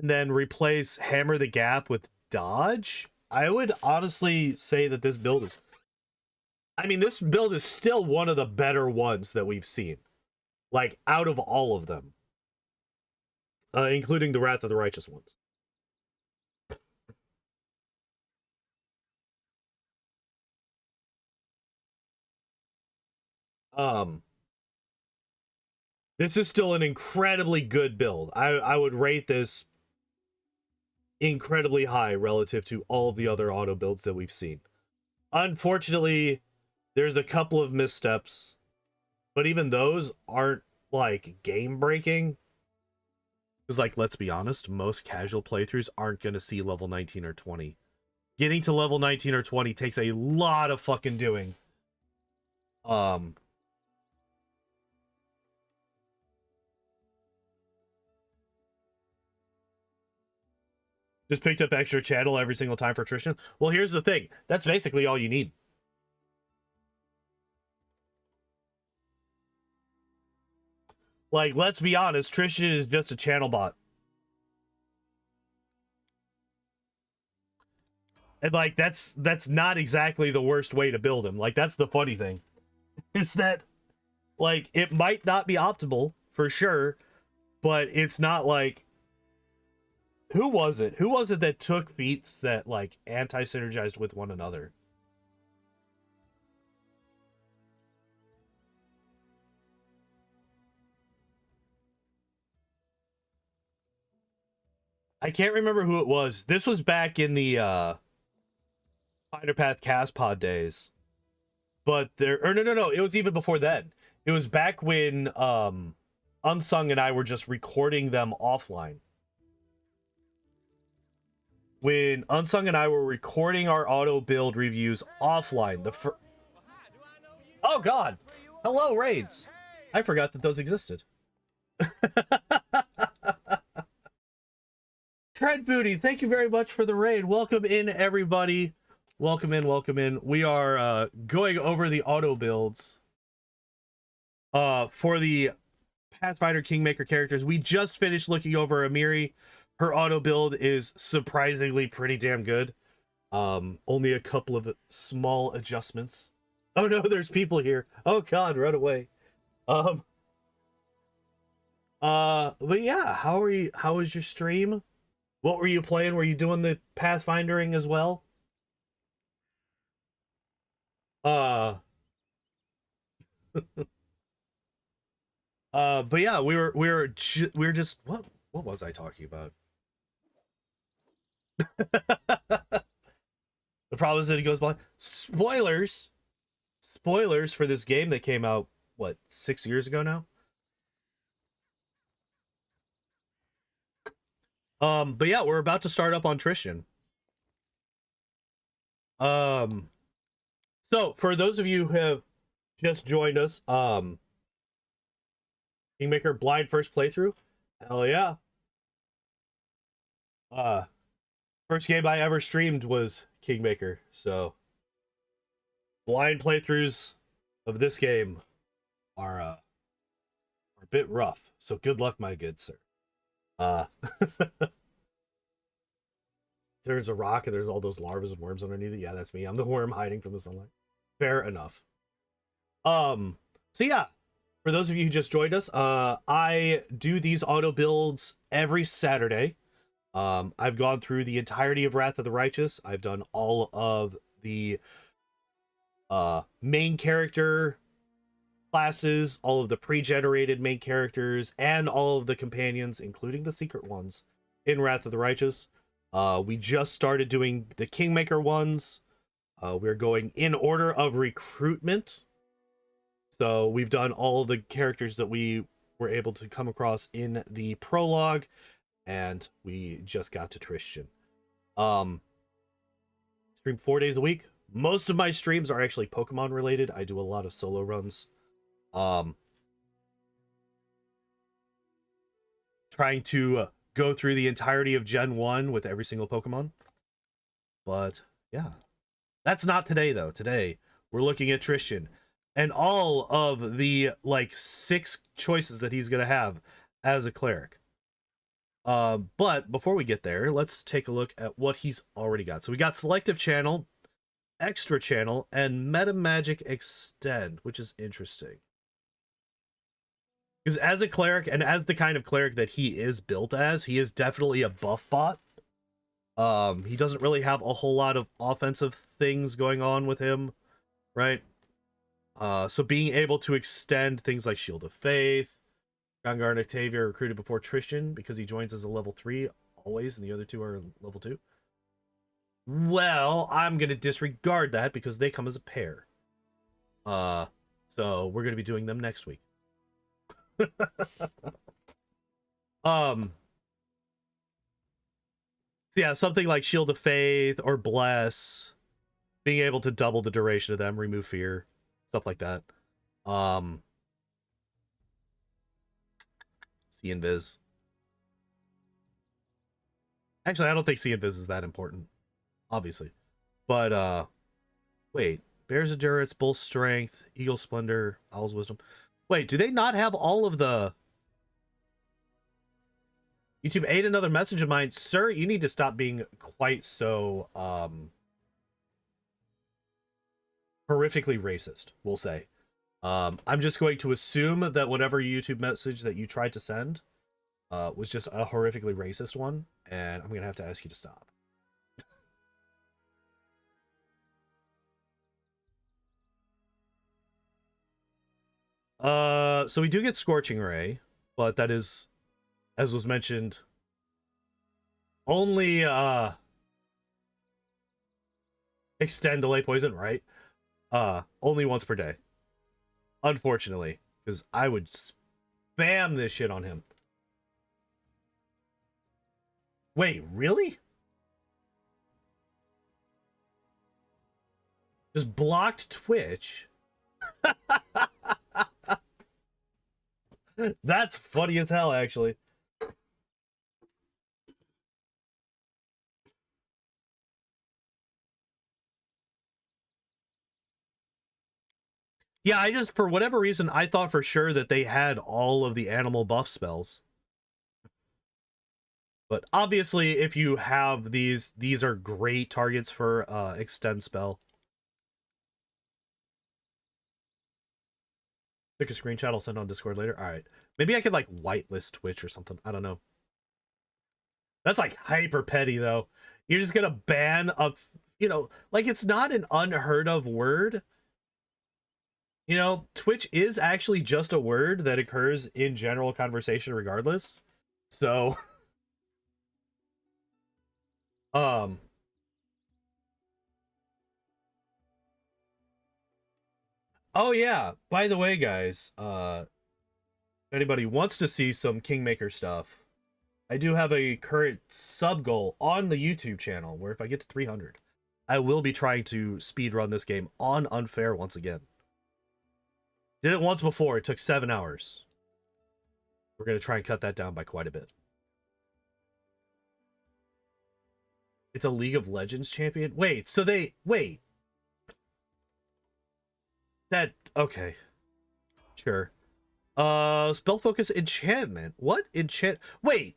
then replace Hammer the Gap with dodge, I would honestly say that this build is, I mean, this build is still one of the better ones that we've seen, like out of all of them, including the Wrath of the Righteous ones. This is still an incredibly good build. I would rate this incredibly high relative to all of the other auto builds that we've seen. Unfortunately, there's a couple of missteps, but even those aren't like game breaking. Because, like, let's be honest, most casual playthroughs aren't going to see level 19 or 20. Getting to level 19 or 20 takes a lot of fucking doing. Just picked up extra channel every single time for Tristian. Well, here's the thing. That's basically all you need. Like, let's be honest, Tristian is just a channel bot. And like that's not exactly the worst way to build him. Like that's the funny thing. Is that like it might not be optimal for sure, but it's not like who was it? Who was it that took feats that like anti-synergized with one another? I can't remember who it was. This was back in the Finder Path Cast Pod days. But there, or no, it was even before then. It was back when Unsung and I were just recording them offline. When Unsung and I were recording our auto build reviews offline. Oh god. Hello, raids. I forgot that those existed. Tread Booty, thank you very much for the raid. Welcome in, everybody. Welcome in, welcome in. We are going over the auto builds for the Pathfinder Kingmaker characters. We just finished looking over Amiri. Her auto build is surprisingly pretty damn good. Only a couple of small adjustments. Oh no, there's people here. Oh god, run away. But yeah, how was your stream? What were you playing? Were you doing the Pathfindering as well? But yeah, we were just what was I talking about? The problem is that it goes by. Spoilers for this game that came out what 6 years ago now. But yeah, we're about to start up on Tristian. Um, so for those of you who have just joined us, Kingmaker blind first playthrough. Hell yeah. Uh, First game I ever streamed was Kingmaker, so blind playthroughs of this game are a bit rough. So good luck, my good sir. Uh, there's a rock and there's all those larvas and worms underneath it. Yeah, that's me. I'm the worm hiding from the sunlight. Fair enough. Um, so yeah, for those of you who just joined us, I do these auto builds every Saturday. I've gone through the entirety of Wrath of the Righteous. I've done all of the main character classes, all of the pre-generated main characters, and all of the companions, including the secret ones, in Wrath of the Righteous. We just started doing the Kingmaker ones. We're going in order of recruitment. So we've done all the characters that we were able to come across in the prologue, and we just got to Tristian. Stream 4 days a week. Most of my streams are actually Pokemon related. I do a lot of solo runs. Trying to go through the entirety of Gen 1 with every single Pokemon. But yeah. That's not today though. Today we're looking at Tristian and all of the like 6 choices that he's gonna have as a cleric. But before we get there, let's take a look at what he's already got. So we got Selective Channel, Extra Channel, and Meta Magic Extend, which is interesting. Because as a cleric, and as the kind of cleric that he is built as, he is definitely a buff bot. He doesn't really have a whole lot of offensive things going on with him, right? So being able to extend things like Shield of Faith, Gongar and Octavia are recruited before Tristian because he joins as a level 3 always, and the other 2 are level 2. Well, I'm going to disregard that because they come as a pair. So we're going to be doing them next week. So yeah, something like Shield of Faith or Bless, being able to double the duration of them, remove fear, stuff like that. See Invis. Actually, I don't think See Invis is that important, obviously. But wait, Bear's Endurance, Bull's Strength, Eagle Splendor, Owl's Wisdom. Wait, do they not have all of the... YouTube ate another message of mine. Sir, you need to stop being quite so horrifically racist, we'll say. I'm just going to assume that whatever YouTube message that you tried to send was just a horrifically racist one, and I'm going to have to ask you to stop. So we do get Scorching Ray, but that is, as was mentioned, only extend delay poison, right? Only once per day. Unfortunately, because I would spam this shit on him. Wait, really? Just blocked Twitch? That's funny as hell, actually. Yeah, I just, for whatever reason, I thought for sure that they had all of the animal buff spells. But obviously, if you have these are great targets for extend spell. Take a screenshot, I'll send on Discord later. All right. Maybe I could like whitelist Twitch or something. I don't know. That's like hyper petty though. You're just gonna ban a, you know, like it's not an unheard of word. You know, Twitch is actually just a word that occurs in general conversation regardless. So, um, oh yeah, by the way, guys, if anybody wants to see some Kingmaker stuff, I do have a current sub goal on the YouTube channel where if I get to 300, I will be trying to speed run this game on Unfair once again. Did it once before. It took 7 hours. We're going to try and cut that down by quite a bit. It's a League of Legends champion? Wait, so they... Wait. That... Okay. Sure. Spell focus enchantment. What? Wait.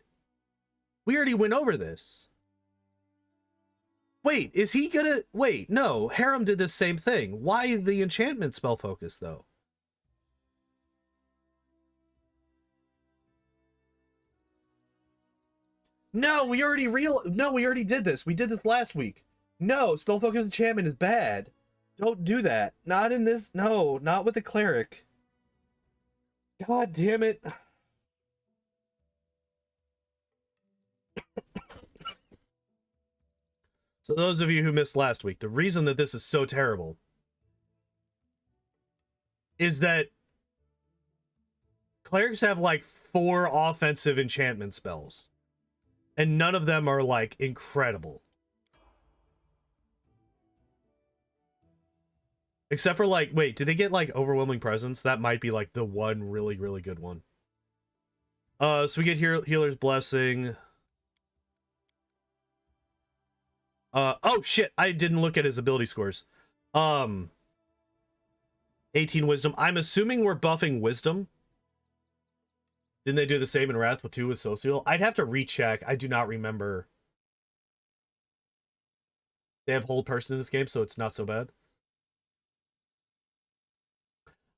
We already went over this. Wait, is he gonna... Wait, no. Harem did the same thing. Why the enchantment spell focus, though? No, we already did this. We did this last week. No, spell focus enchantment is bad. Don't do that. Not in this. No, not with the cleric. God damn it. So those of you who missed last week, the reason that this is so terrible is that clerics have like 4 offensive enchantment spells. And none of them are like incredible. Except for like, wait, do they get like overwhelming presence? That might be like the one really, really good one. So we get Healer's Blessing. Oh shit, I didn't look at his ability scores. 18 Wisdom. I'm assuming we're buffing Wisdom. Didn't they do the same in Wrath 2 with Social? I'd have to recheck. I do not remember. They have Hold Person in this game, so it's not so bad.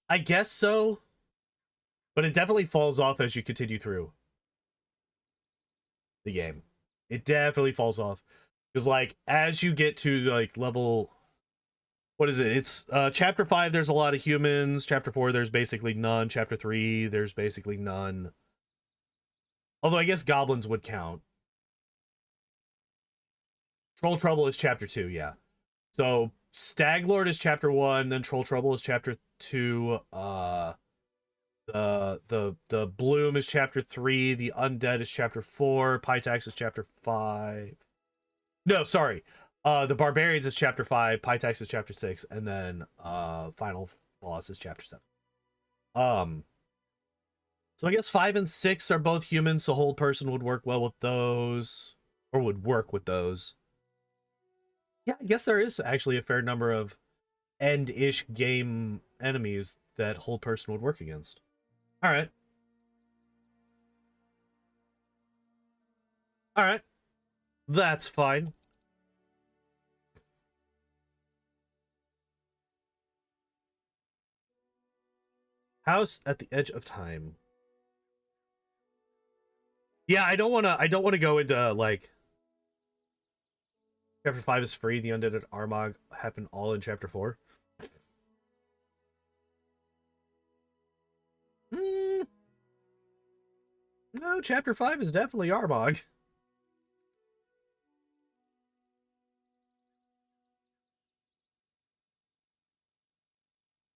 I guess so. But it definitely falls off as you continue through the game. It definitely falls off. Because, like, as you get to, like, level... What is it? It's, Chapter 5, there's a lot of humans. Chapter 4, there's basically none. Chapter 3, there's basically none. Although, I guess goblins would count. Troll Trouble is Chapter 2, yeah. So, Staglord is Chapter 1, then Troll Trouble is Chapter 2. The Bloom is Chapter 3. The Undead is Chapter 4. Pytax is Chapter 5. No, sorry. The Barbarians is Chapter 5, Pytax is Chapter 6, and then Final Boss is Chapter 7. So I guess 5 and 6 are both humans, so Hold Person would work well with those. Or would work with those. Yeah, I guess there is actually a fair number of end-ish game enemies that Hold Person would work against. Alright. Alright. That's fine. House at the Edge of Time. Yeah, I don't want to go into like Chapter 5 is free, the Undead at Armagh happen all in Chapter 4. No, Chapter 5 is definitely Armagh.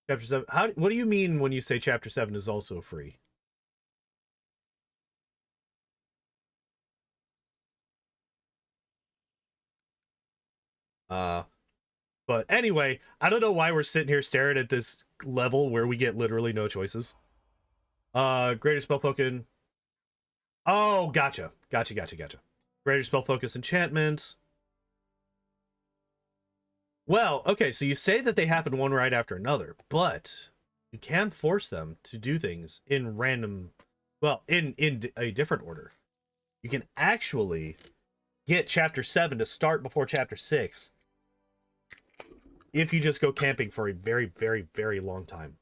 Chapter 7. What do you mean when you say Chapter 7 is also free? But anyway, I don't know why we're sitting here staring at this level where we get literally no choices. Greater Spell Focus. Oh, gotcha. Greater Spell Focus Enchantment. Well, okay, so you say that they happen one right after another, but you can force them to do things in random, well, in a different order. You can actually get Chapter 7 to start before Chapter 6 if you just go camping for a very, very, very long time.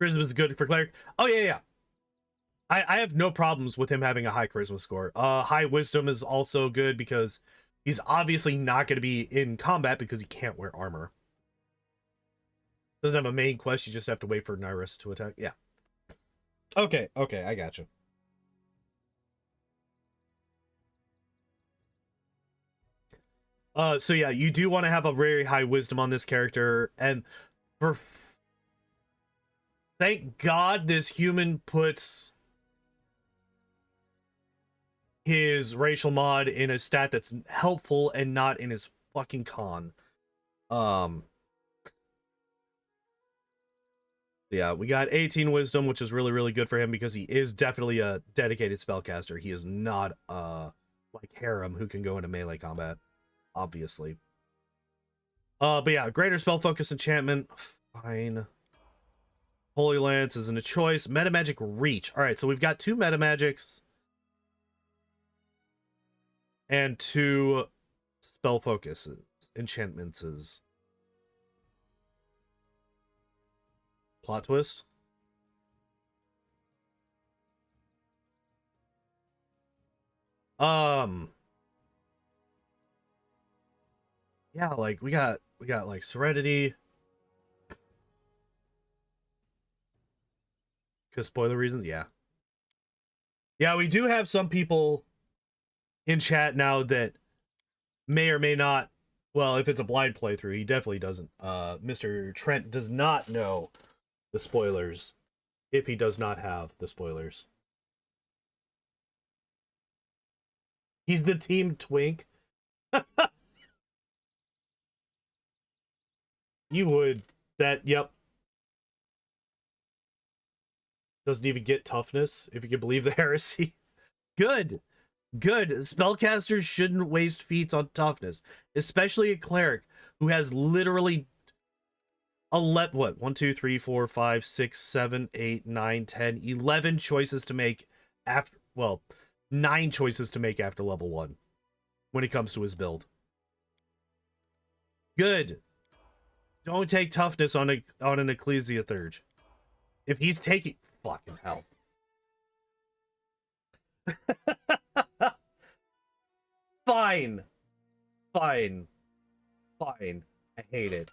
Charisma is good for cleric. Oh, yeah. I have no problems with him having a high charisma score. High wisdom is also good because he's obviously not going to be in combat because he can't wear armor. Doesn't have a main quest, you just have to wait for Nyrus to attack. Yeah. Okay, I gotcha. So yeah, you do want to have a very high wisdom on this character, and for Thank God this human puts his racial mod in a stat that's helpful and not in his fucking con. Yeah, we got 18 wisdom, which is really, really good for him because he is definitely a dedicated spellcaster. He is not like Harem who can go into melee combat, obviously. But yeah, greater spell focus enchantment, fine. Holy Lance isn't a choice. Metamagic Reach. All right, so we've got 2 metamagics and 2 spell focuses, enchantments. Plot twist. Yeah, like we got like Serenity. Because spoiler reasons, yeah. Yeah, we do have some people in chat now that may or may not, well, if it's a blind playthrough, he definitely doesn't. Mr. Trent does not know the spoilers if he does not have the spoilers. He's the team twink. You would. That, yep. Doesn't even get toughness, if you can believe the heresy. Good. Good. Spellcasters shouldn't waste feats on toughness, especially a cleric who has literally 11, what, 1, 2, 3, 4, 5, 6, 7, 8, 9, 10, 11 choices to make after, well, 9 choices to make after level 1 when it comes to his build. Good. Don't take toughness on an Ecclesia Thurge. If he's taking, fucking hell. Fine. Fine. Fine. I hate it.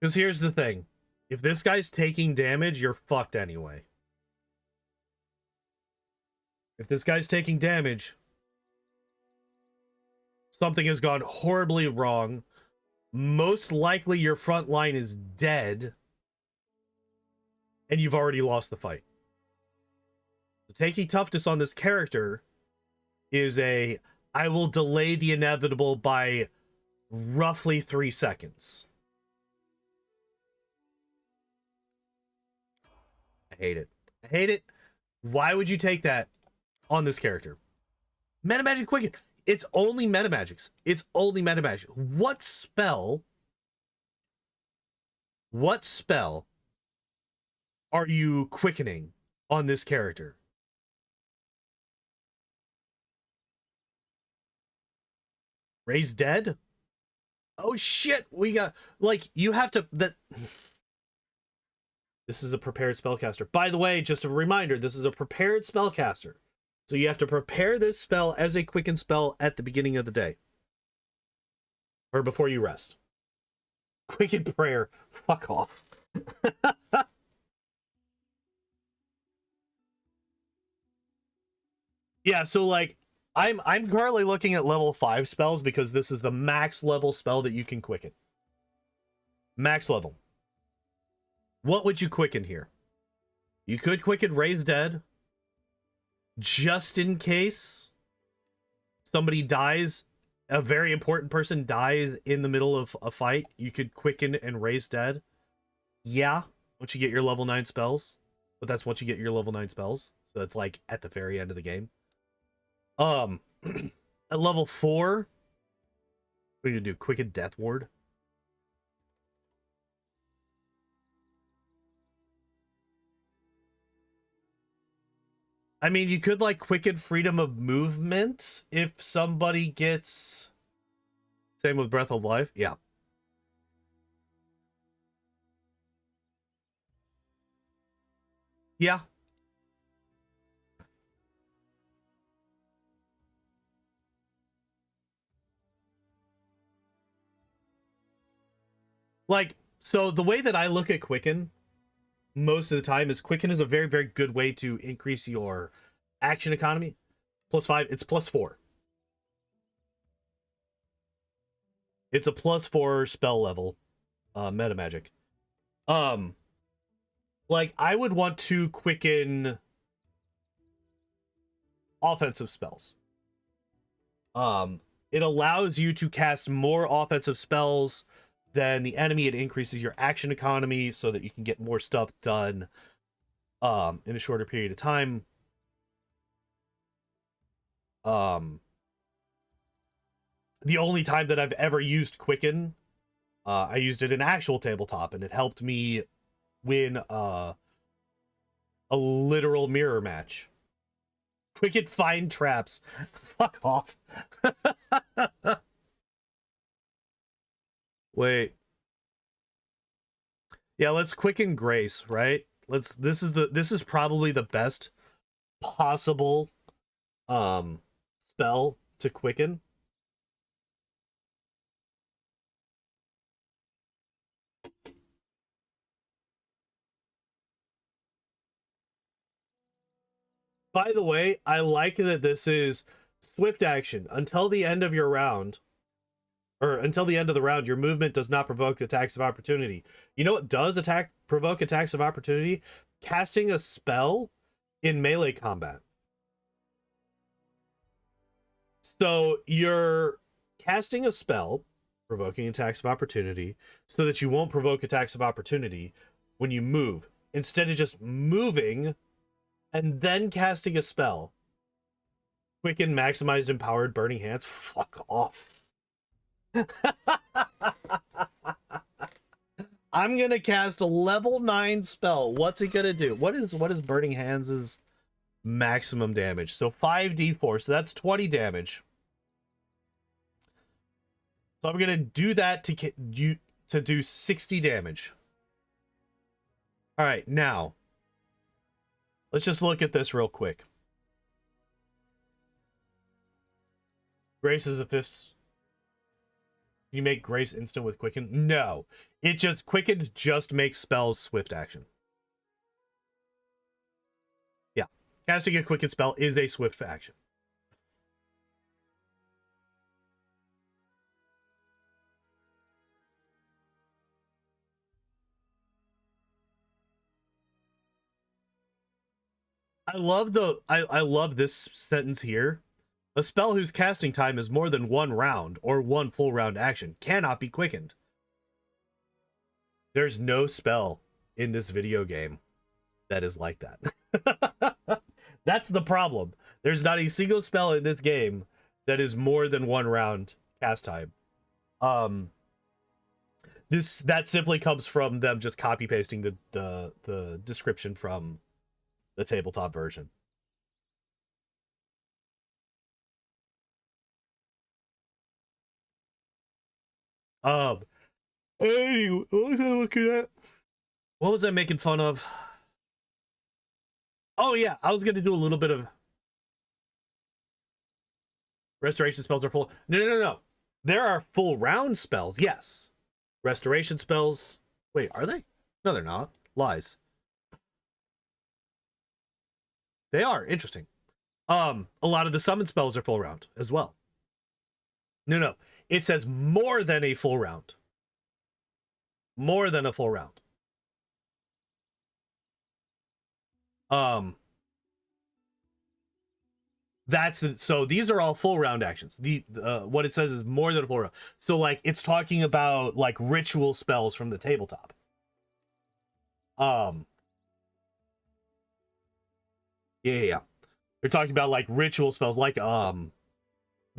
Because here's the thing. If this guy's taking damage, you're fucked anyway. If this guy's taking damage, something has gone horribly wrong. Most likely your front line is dead. And you've already lost the fight. So taking toughness on this character is a, I will delay the inevitable by roughly 3 seconds. I hate it. I hate it. Why would you take that on this character? Metamagic Quicken. It's only metamagics. It's only metamagic. What spell are you quickening on this character? Raise Dead? Oh shit, we got, like, you have to, that, this is a prepared spellcaster. By the way, just a reminder, this is a prepared spellcaster. So you have to prepare this spell as a quicken spell at the beginning of the day. Or before you rest. Quicken prayer. Fuck off. Yeah, so like, I'm currently looking at level 5 spells because this is the max level spell that you can quicken. Max level. What would you quicken here? You could quicken Raise Dead. Just in case somebody dies, a very important person dies in the middle of a fight, you could quicken and Raise Dead. Yeah, once you get your level 9 spells. But that's once you get your level 9 spells. So that's like at the very end of the game. At level 4, what are you gonna do? Quicken Death Ward? I mean, you could like quicken freedom of movement if somebody gets, same with Breath of Life. Yeah. Yeah. Like, so the way that I look at Quicken most of the time is Quicken is a very, very good way to increase your action economy. +5, it's +4. It's a +4 spell level, meta magic. Like, I would want to quicken offensive spells. It allows you to cast more offensive spells than the enemy. It increases your action economy so that you can get more stuff done in a shorter period of time. The only time that I've ever used Quicken, I used it in actual tabletop, and it helped me win a literal mirror match. Quicken find traps. Fuck off. Wait. Yeah, let's Quicken Grace, right? This is probably the best possible spell to quicken. By the way, I like that this is swift action until the end of your round, or until the end of the round. Your movement does not provoke attacks of opportunity. You know what does provoke attacks of opportunity? Casting a spell in melee combat. So you're casting a spell, provoking attacks of opportunity, so that you won't provoke attacks of opportunity when you move. Instead of just moving and then casting a spell. Quicken, maximized, empowered, burning hands. Fuck off. I'm gonna cast a level 9 spell. What's it gonna do? What is burning hands' maximum damage? So 5d4, so that's 20 damage. So I'm gonna do that to do 60 damage. All right, now let's just look at this real quick. Grace is a fifth. You make Grace instant with Quicken? No. Quicken just makes spells swift action. Yeah. Casting a Quicken spell is a swift action. I love this sentence here. A spell whose casting time is more than one round or one full round action cannot be quickened. There's no spell in this video game that is like that. That's the problem. There's not a single spell in this game that is more than one round cast time. That simply comes from them just copy pasting the description from the tabletop version. Anyway, what was I looking at? What was I making fun of? Oh yeah, I was gonna do a little bit of restoration spells are full. No. There are full round spells, yes. Restoration spells. Wait, are they? No, they're not. Lies. They are. Interesting. A lot of the summon spells are full round as well. No. It says more than a full round. More than a full round. So these are all full round actions. What it says is more than a full round. So like it's talking about like ritual spells from the tabletop. Yeah. They're talking about like ritual spells, like the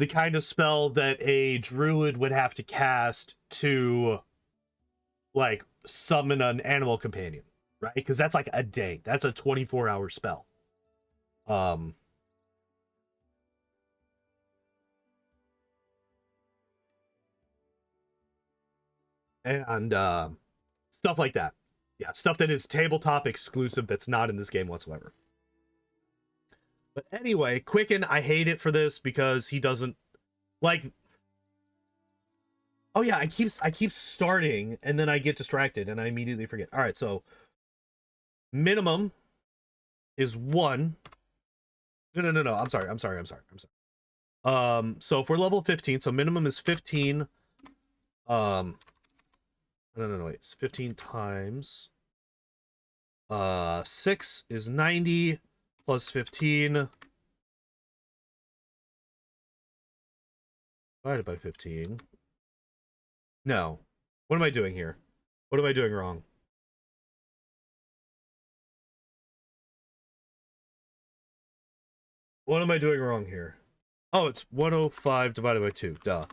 kind of spell that a druid would have to cast to like summon an animal companion, right? Because that's like a day. That's a 24-hour spell. And stuff like that. Yeah, stuff that is tabletop exclusive that's not in this game whatsoever. But anyway, Quicken, I hate it for this because he doesn't like. Oh yeah, I keep starting and then I get distracted and I immediately forget. All right, so minimum is 1. No. I'm sorry. So if we're level 15, so minimum is 15. No, wait. It's 15 times 6 is 90 plus 15 divided by 15. No. What am I doing here? What am I doing wrong? What am I doing wrong here? Oh, it's 105 divided by 2. Duh.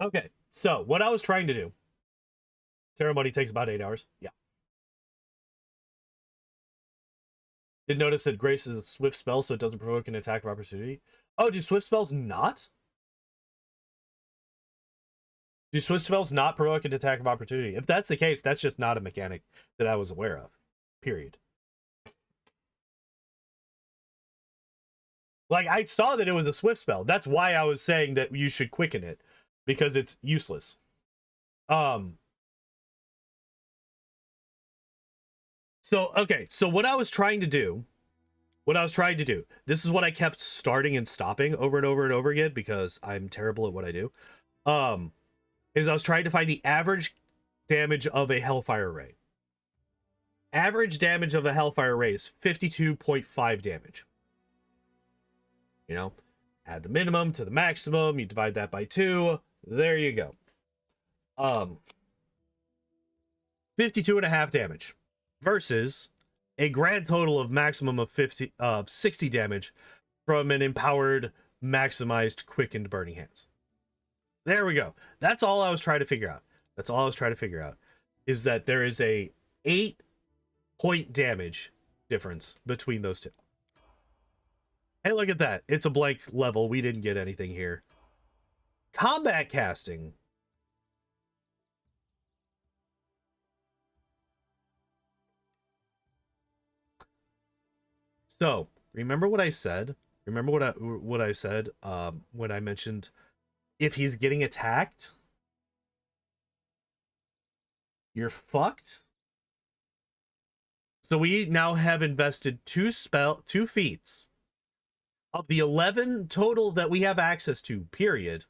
Okay, so what I was trying to do. Ceremony takes about 8 hours. Yeah. Did notice that Grace is a swift spell, so it doesn't provoke an attack of opportunity. Oh, do swift spells not? Do swift spells not provoke an attack of opportunity? If that's the case, that's just not a mechanic that I was aware of. Period. Like, I saw that it was a swift spell. That's why I was saying that you should quicken it. Because it's useless. So, okay. So what I was trying to do, this is what I kept starting and stopping over and over and over again because I'm terrible at what I do. Is I was trying to find the average damage of a Hellfire Ray. Average damage of a Hellfire Ray is 52.5 damage. You know, add the minimum to the maximum, you divide that by 2, there you go. 52.5 damage versus a grand total of maximum of 60 damage from an empowered, maximized, quickened Burning Hands. There we go. That's all I was trying to figure out. Is that there is a 8-point damage difference between those two. Hey, look at that. It's a blank level. We didn't get anything here. Combat casting. So, remember what I said? Remember what I said when I mentioned if he's getting attacked, you're fucked? So we now have invested 2 feats of the 11 total that we have access to, period.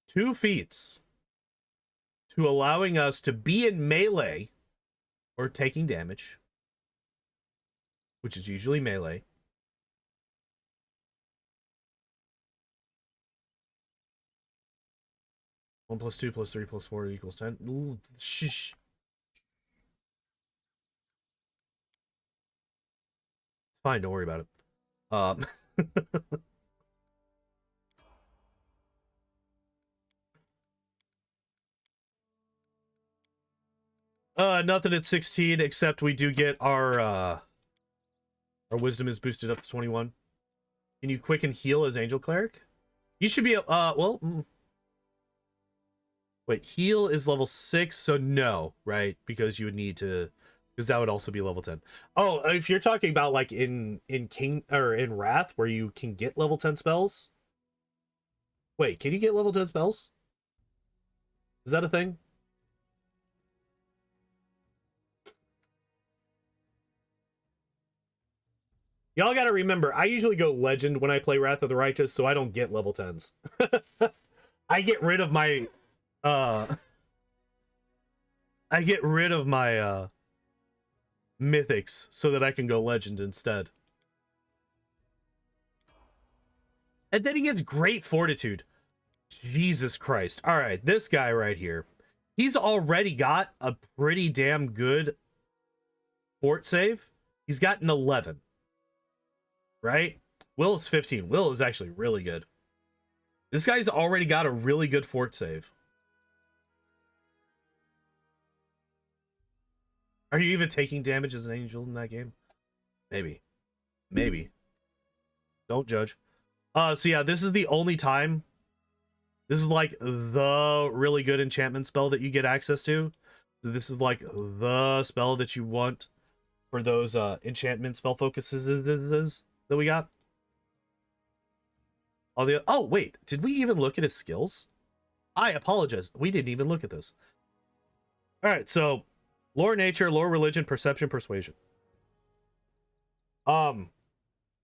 2 feats to allowing us to be in melee or taking damage, which is usually melee. One plus 2 plus 3 plus 4 equals 10. Ooh, shh. It's fine, don't worry about it. Nothing at 16, except we do get our wisdom is boosted up to 21. Can you quicken heal as Angel Cleric? You should be, wait, heal is level 6, so no, right? Because you would need to, because that would also be level 10. Oh, if you're talking about like in King, or in Wrath, where you can get level 10 spells. Wait, can you get level 10 spells? Is that a thing? Y'all gotta remember, I usually go Legend when I play Wrath of the Righteous, so I don't get level 10s. I get rid of my, mythics so that I can go Legend instead. And then he gets great fortitude. Jesus Christ. Alright, this guy right here. He's already got a pretty damn good fort save. He's got an 11. Right? Will is 15. Will is actually really good. This guy's already got a really good fort save. Are you even taking damage as an angel in that game? Maybe. Maybe. Don't judge. So yeah, this is the only time. This is like the really good enchantment spell that you get access to. So this is like the spell that you want for those enchantment spell focuses that we got. Oh, wait. Did we even look at his skills? I apologize. We didn't even look at this. Alright, so lore nature, lore religion, perception, persuasion.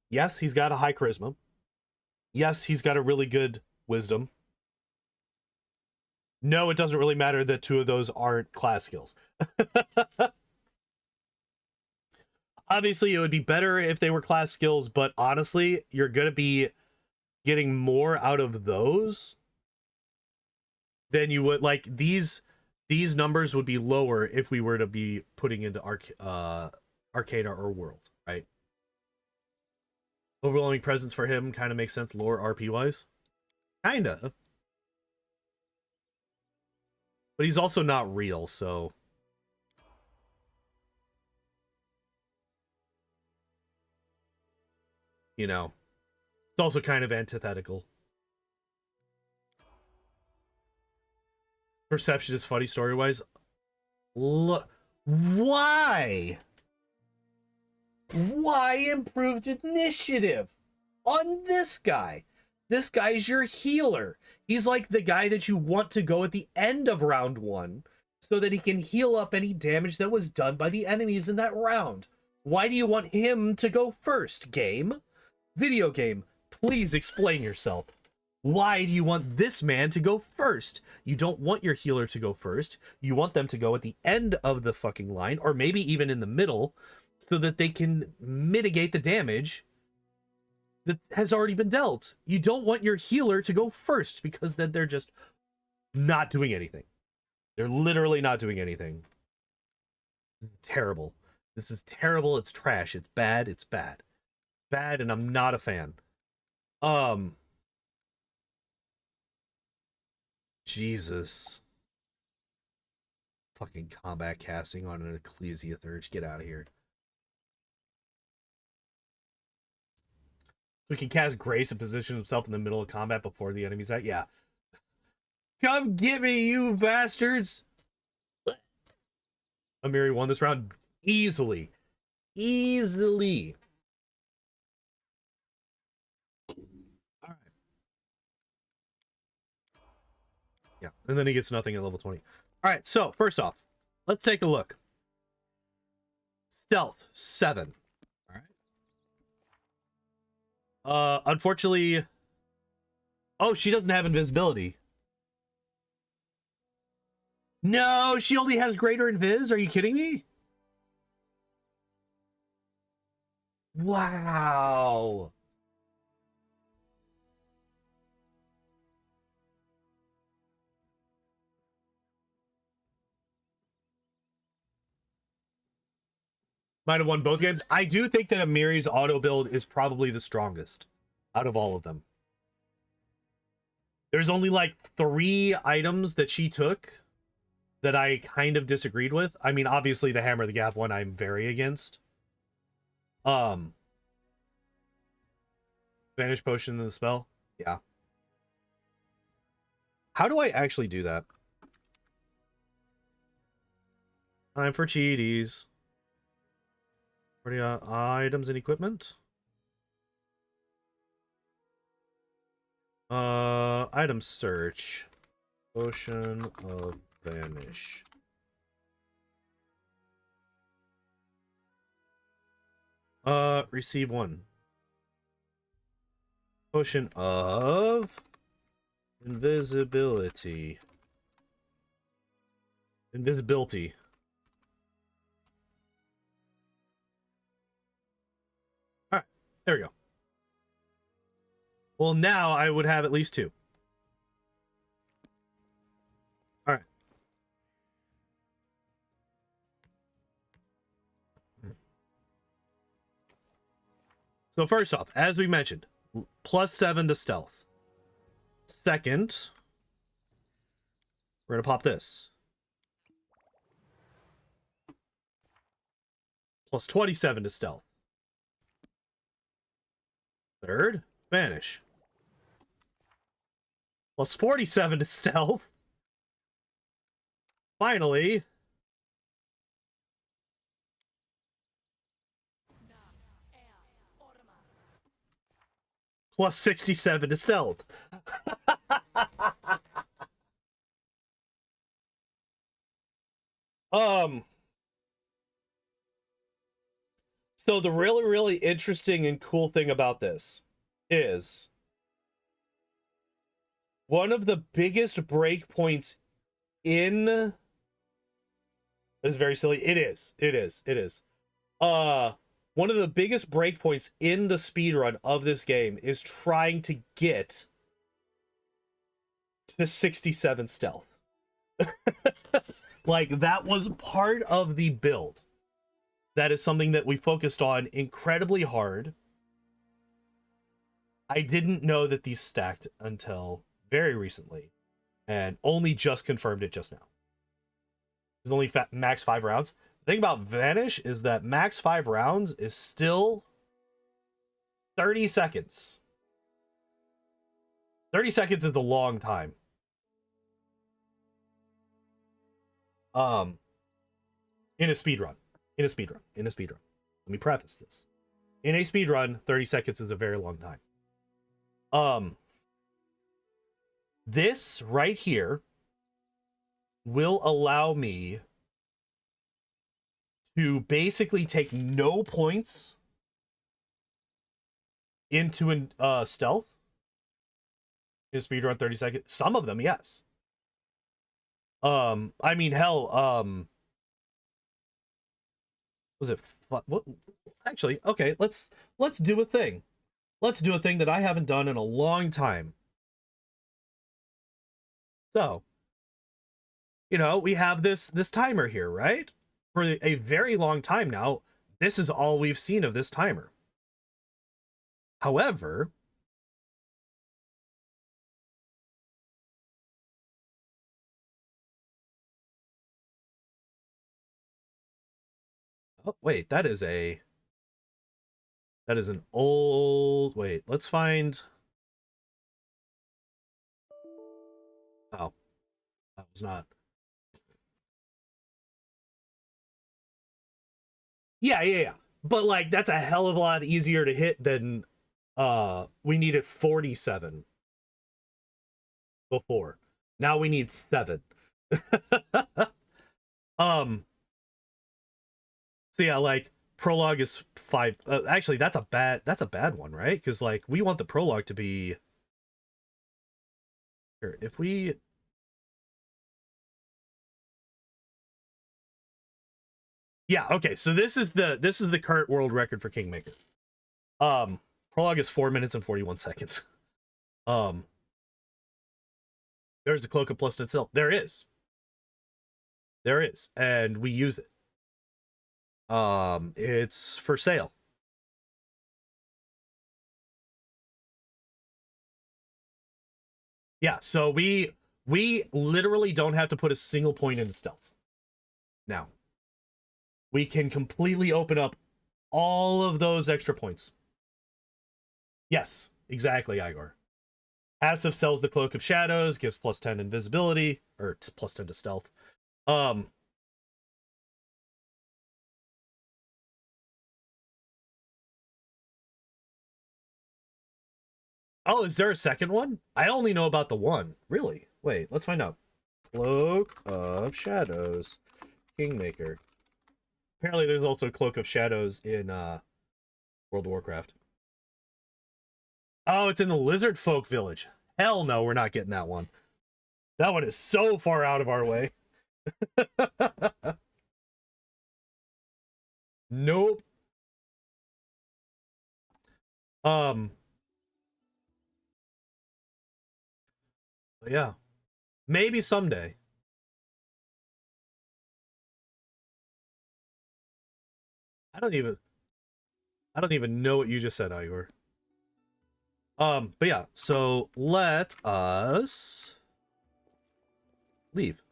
Yes, he's got a high charisma. Yes, he's got a really good wisdom. No, it doesn't really matter that 2 of those aren't class skills. Obviously, it would be better if they were class skills, but honestly, you're going to be getting more out of those than you would, like, these numbers would be lower if we were to be putting into arcade or world, right? Overwhelming presence for him kind of makes sense lore RP wise, kinda, but he's also not real, so you know, it's also kind of antithetical. Perception is funny story-wise. Why? Why improved initiative on this guy? This guy's your healer. He's like the guy that you want to go at the end of round 1 so that he can heal up any damage that was done by the enemies in that round. Why do you want him to go first, game? Video game, please explain yourself. Why do you want this man to go first? You don't want your healer to go first. You want them to go at the end of the fucking line, or maybe even in the middle, so that they can mitigate the damage that has already been dealt. You don't want your healer to go first, because then they're just not doing anything. They're literally not doing anything. This is terrible. This is terrible. It's trash. It's bad. It's bad. Bad, and I'm not a fan. Jesus. Fucking combat casting on an Ecclesia Thurge. Get out of here. We can cast Grace and position himself in the middle of combat before the enemy's at. Yeah. Come get me, you bastards! Amiri won this round easily. Easily. Alright. Yeah, and then he gets nothing at level 20. Alright, so, first off, let's take a look. Stealth, 7. Alright. Unfortunately... Oh, she doesn't have invisibility. No, she only has greater invis? Are you kidding me? Wow. Might have won both games. I do think that Amiri's auto build is probably the strongest out of all of them. There's only like 3 items that she took that I kind of disagreed with. I mean, obviously the Hammer of the Gap one I'm very against. Vanish Potion in the spell. Yeah. How do I actually do that? Time for cheaties. Items and equipment. Item search. Potion of Vanish. Receive 1. Potion of Invisibility. Invisibility. Alright, there we go. Well, now I would have at least 2. Alright. So first off, as we mentioned, +7 to stealth. Second, we're going to pop this. +27 to stealth. Third, Vanish. +47 to stealth. Finally, +67 to stealth. So the really interesting and cool thing about this is one of the biggest breakpoints in... That is very silly. It is. It is. It is. One of the biggest breakpoints in the speedrun of this game is trying to get to 67 stealth. Like, that was part of the build. That is something that we focused on incredibly hard. I didn't know that these stacked until very recently, and only just confirmed it just now. There's only max 5 rounds. The thing about Vanish is that max 5 rounds is still 30 seconds. 30 seconds is a long time. In a speedrun. In a speedrun. Let me preface this. In a speedrun, 30 seconds is a very long time. This right here will allow me to basically take no points into stealth in a speedrun 30 seconds. Some of them, yes. I mean, hell, was it what actually, okay, let's do a thing. Let's do a thing that I haven't done in a long time. So, you know, we have this timer here, right? For a very long time now, this is all we've seen of this timer. However, oh, wait, that is an old, wait, let's find, oh, that was not. Yeah. But like, that's a hell of a lot easier to hit than we needed 47 before. Now we need 7. So yeah, like prologue is 5. Actually, that's a bad one, right? Because like we want the prologue to be here. If we yeah, okay. So this is the current world record for Kingmaker. Prologue is 4 minutes and 41 seconds. There's a cloak of plus itself. There is, and we use it. It's for sale. Yeah, so we literally don't have to put a single point into stealth. Now, we can completely open up all of those extra points. Yes, exactly, Igor. Passive sells the Cloak of Shadows, gives plus 10 invisibility, or plus 10 to stealth. Oh, is there a second one? I only know about the one. Really? Wait, let's find out. Cloak of Shadows, Kingmaker. Apparently there's also Cloak of Shadows in World of Warcraft. Oh, it's in the Lizard Folk Village. Hell no, we're not getting that one. That one is so far out of our way. Nope. Yeah. Maybe someday. I don't even know what you just said, Igor. But yeah, so let us leave.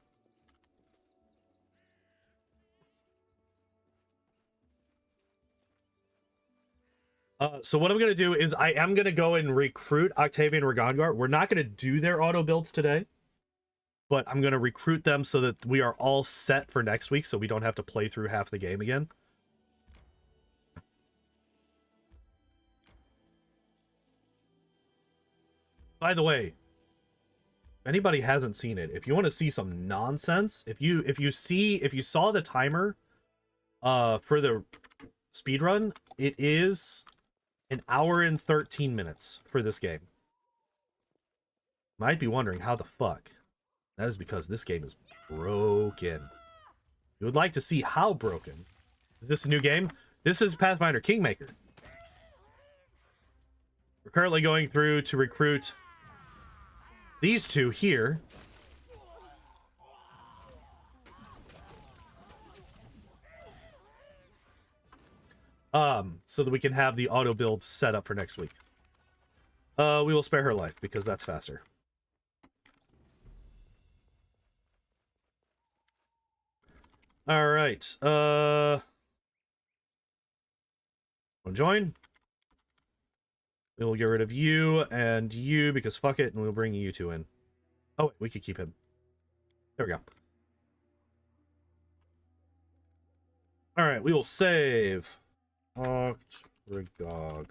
So what I'm gonna do is I am gonna go and recruit Octavian and Ragongar. We're not gonna do their auto builds today, but I'm gonna recruit them so that we are all set for next week, so we don't have to play through half the game again. By the way, if anybody hasn't seen it, if you want to see some nonsense, if you saw the timer for the speedrun, it is 1 hour and 13 minutes for this game. Might be wondering how the fuck. That is because this game is broken. You would like to see how broken. Is this a new game? This is Pathfinder Kingmaker. We're currently going through to recruit these two here. So that we can have the auto build set up for next week. We will spare her life because that's faster. All right. Want to join? We will get rid of you and you because fuck it, and we'll bring you two in. Oh, wait, we could keep him. There we go. All right, we will save. Regog.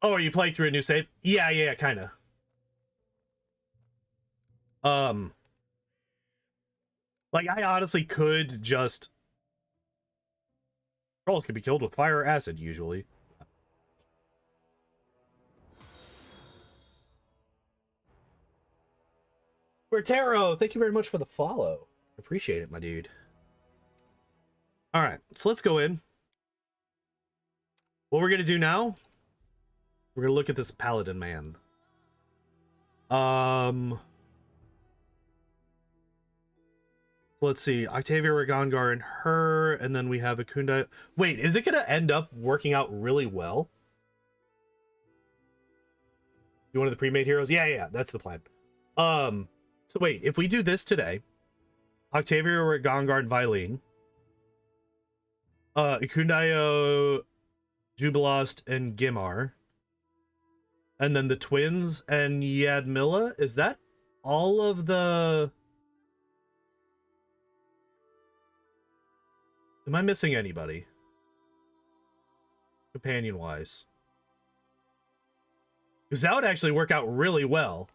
Oh, are you playing through a new save? Yeah, kind of. Like, I honestly could just... Trolls can be killed with fire or acid, usually. Bertero, thank you very much for the follow. Appreciate it, my dude. All right, so let's go in. What we're gonna do now, we're gonna look at this Paladin man. Let's see, Octavia Ragongar and her, and then we have Akunda. Wait, is it gonna end up working out really well? You one of the pre-made heroes? Yeah, that's the plan. So wait, if we do this today, Octavia Ragongar and Vilene, Ikundayo, Jubilost, and Gimar, and then the twins and Yadmilla, is that all of the... Am I missing anybody? Companion-wise. Because that would actually work out really well.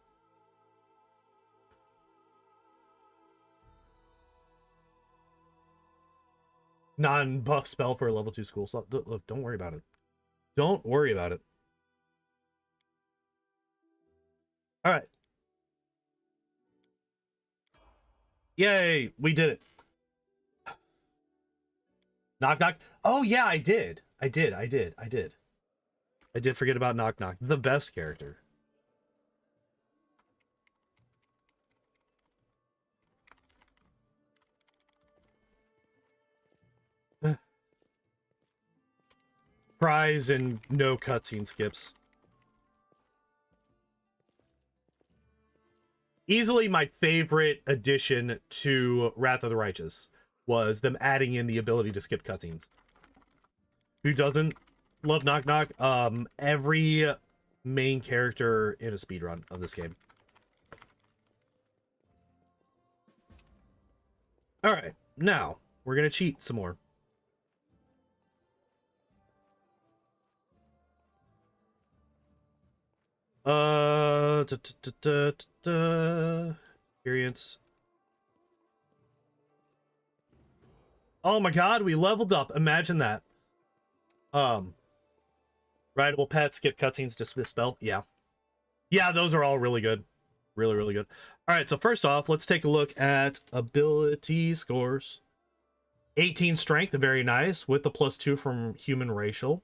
Non-buff spell for a level 2 school. So, look, don't worry about it. Don't worry about it. Alright. Yay! We did it. Knock knock. Oh yeah, I did. I did forget about knock knock. The best character. Prize and no cutscene skips. Easily my favorite addition to Wrath of the Righteous was them adding in the ability to skip cutscenes. Who doesn't love Knock Knock? Every main character in a speedrun of this game. Alright, now we're gonna cheat some more. Experience. Oh my god, we leveled up. Imagine that. Rideable pets, skip cutscenes, dismiss spell. Yeah. Yeah, those are all really good. Really good. Alright, so first off, let's take a look at ability scores. 18 strength, very nice, with the +2 from human racial.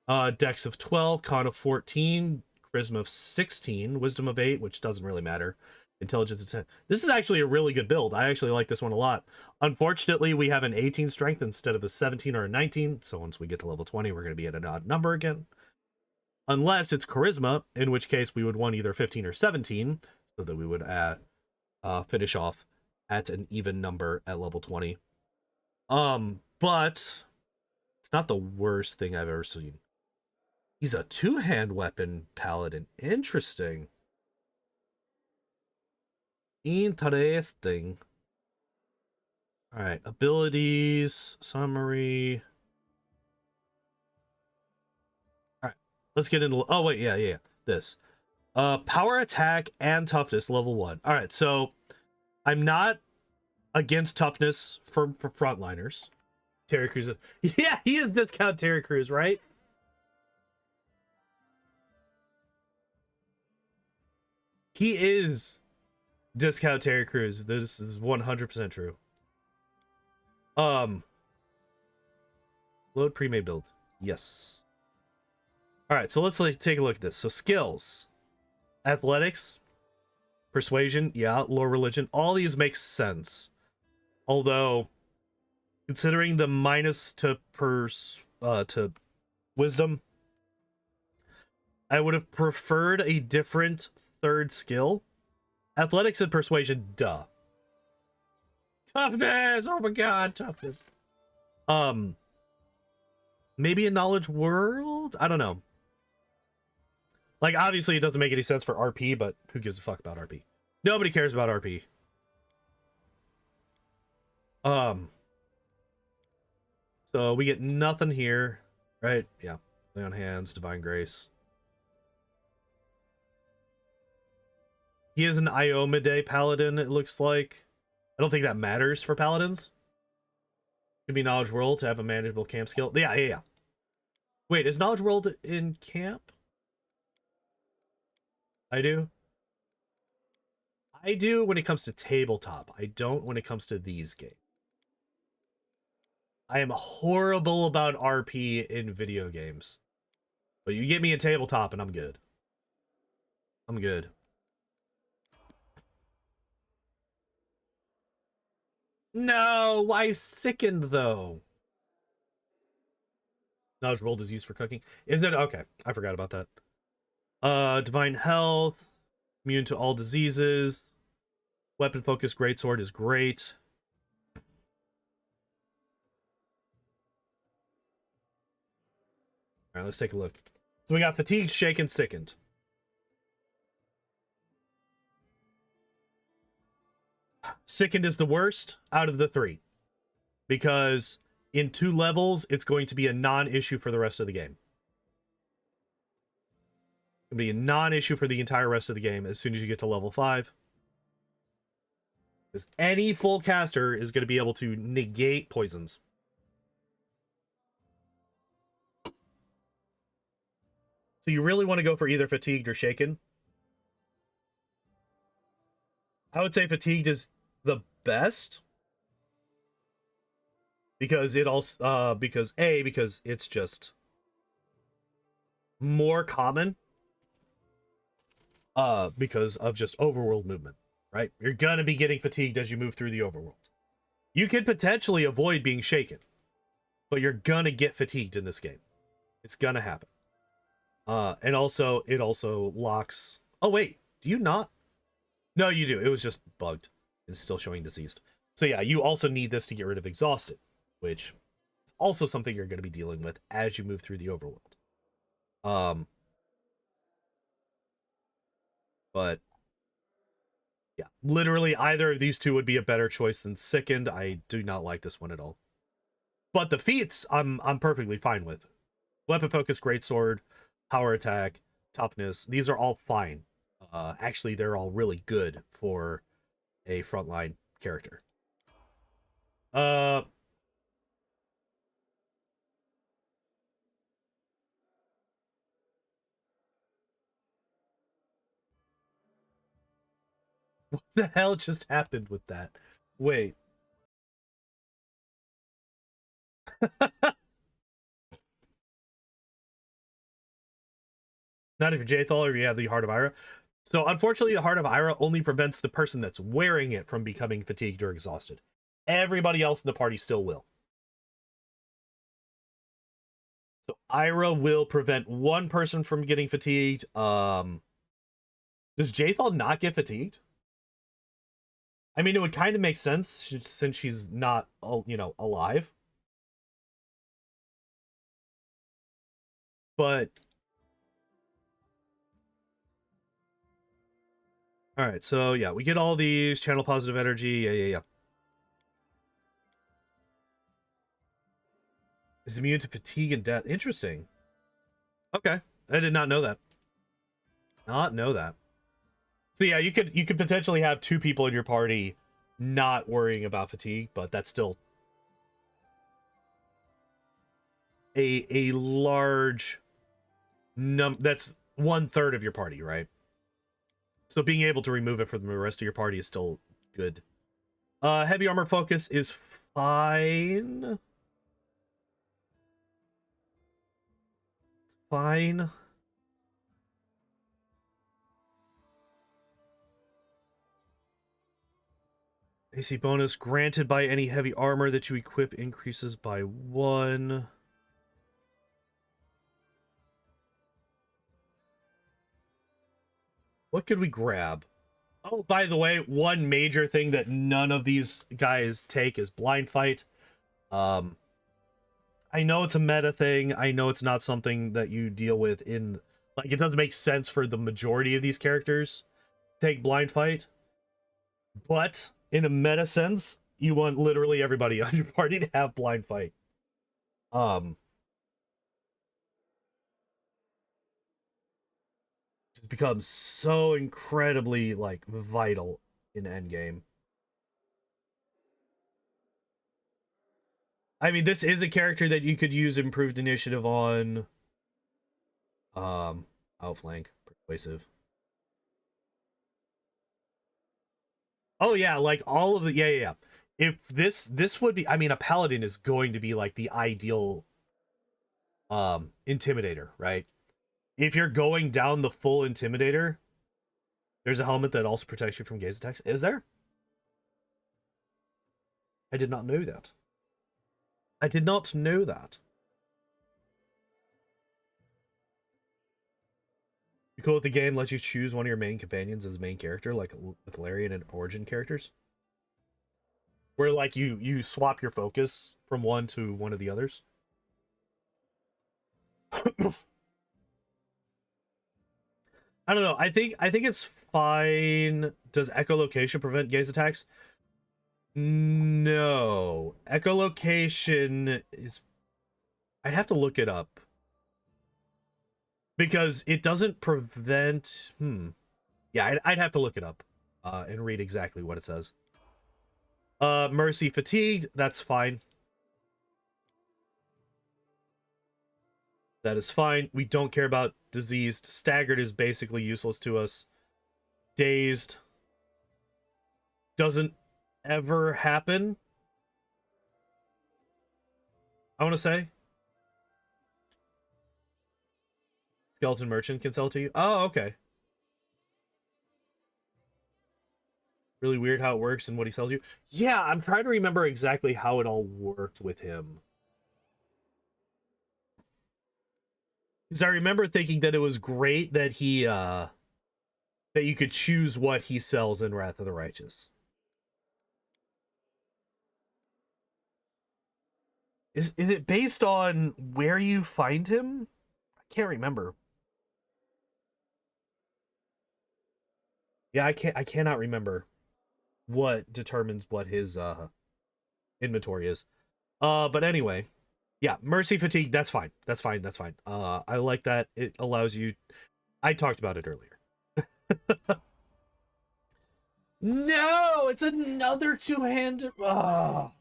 Dex of 12, con of 14, charisma of 16, wisdom of 8, which doesn't really matter. Intelligence of 10. This is actually a really good build. I actually like this one a lot. Unfortunately, we have an 18 strength instead of a 17 or a 19. So once we get to level 20, we're going to be at an odd number again. Unless it's charisma, in which case we would want either 15 or 17, so that we would finish off at an even number at level 20. But it's not the worst thing I've ever seen. He's a two-hand weapon paladin. Interesting. Interesting. Alright, abilities, summary. Alright, let's get into... Oh, wait, yeah. This. Power, attack, and toughness, level 1. Alright, so I'm not against toughness for frontliners. Terry Crews. Yeah, he is discount Terry Crews, right? He is discount Terry Crews. This is 100% true. Load pre-made build. Yes. All right, so let's take a look at this. So skills, athletics, persuasion, yeah, lore, religion. All these make sense. Although, considering the minus to wisdom, I would have preferred a different third skill. Athletics and persuasion, duh. Toughness, oh my god, toughness. Maybe a knowledge world? I don't know. Like, obviously it doesn't make any sense for RP, but who gives a fuck about RP? Nobody cares about RP. So we get nothing here, right? Yeah. Lay on hands, divine grace. He is an Iomade paladin, it looks like. I don't think that matters for paladins. Could be knowledge world to have a manageable camp skill. Yeah. Wait, is knowledge world in camp? I do when it comes to tabletop. I don't when it comes to these games. I am horrible about RP in video games. But you get me a tabletop and I'm good. I'm good. No, why sickened though? Knowledge world is used for cooking. Isn't it? Okay, I forgot about that. Divine health, immune to all diseases. Weapon focus greatsword is great. All right, let's take a look. So we got fatigued, shaken, sickened. Sickened is the worst out of the three, because in 2 levels, it's going to be a non-issue for the rest of the game. It'll be a non-issue for the entire rest of the game as soon as you get to level 5. Because any full caster is going to be able to negate poisons. So you really want to go for either fatigued or shaken. I would say fatigued is the best. Because it also because it's just more common because of just overworld movement, right? You're gonna be getting fatigued as you move through the overworld. You could potentially avoid being shaken, but you're gonna get fatigued in this game. It's gonna happen. And also it also locks. Oh wait, do you not? No, you do. It was just bugged. It's still showing diseased. So yeah, you also need this to get rid of exhausted, which is also something you're going to be dealing with as you move through the overworld. But yeah, literally either of these two would be a better choice than sickened. I do not like this one at all. But the feats I'm perfectly fine with. Weapon focus, greatsword, power attack, toughness. These are all fine. Actually, they're all really good for a frontline character. What the hell just happened with that? Wait. Not if you're Jthal or you have the Heart of Ira. So unfortunately, the Heart of Ira only prevents the person that's wearing it from becoming fatigued or exhausted. Everybody else in the party still will. So Ira will prevent one person from getting fatigued. Does Jthal not get fatigued? I mean, it would kind of make sense since she's not, alive. But all right, so yeah, we get all these channel positive energy. Yeah. Is immune to fatigue and death. Interesting. Okay, I did not know that. Not know that. So yeah, you could potentially have 2 people in your party not worrying about fatigue, but that's still a large that's 1/3 of your party, right? So being able to remove it from the rest of your party is still good. Heavy armor focus is fine. Fine. AC bonus granted by any heavy armor that you equip increases by 1. What could we grab? Oh, by the way, one major thing that none of these guys take is blind fight. I know it's a meta thing. I know it's not something that you deal with in... Like, it doesn't make sense for the majority of these characters to take blind fight. But, in a meta sense, you want literally everybody on your party to have blind fight. It becomes so incredibly, like, vital in endgame. I mean, this is a character that you could use improved initiative on. Outflank, persuasive. Oh yeah, like all of the yeah. If this would be, I mean, a paladin is going to be like the ideal intimidator, right? If you're going down the full intimidator, there's a helmet that also protects you from gaze attacks. Is there? I did not know that. I did not know that. You cool with the game lets you choose one of your main companions as main character, like with Larian and Origin characters? Where like you swap your focus from one to one of the others? I don't know. I think it's fine. Does echolocation prevent gaze attacks? No. Echolocation is... I'd have to look it up. Because it doesn't prevent... Yeah, I'd have to look it up and read exactly what it says. Mercy fatigued, that's fine. That is fine. We don't care about diseased. Staggered is basically useless to us. Dazed doesn't ever happen, I want to say. Skeleton merchant can sell it to you. Oh, okay. Really weird how it works and what he sells you. Yeah, I'm trying to remember exactly how it all worked with him. Because I remember thinking that it was great that he, that you could choose what he sells in Wrath of the Righteous. Is it based on where you find him? I can't remember. Yeah, I cannot remember what determines what his inventory is. But anyway, yeah, Mercy Fatigue, that's fine. That's fine. That's fine. I like that. It allows you... I talked about it earlier. No, it's another two-handed... Oh.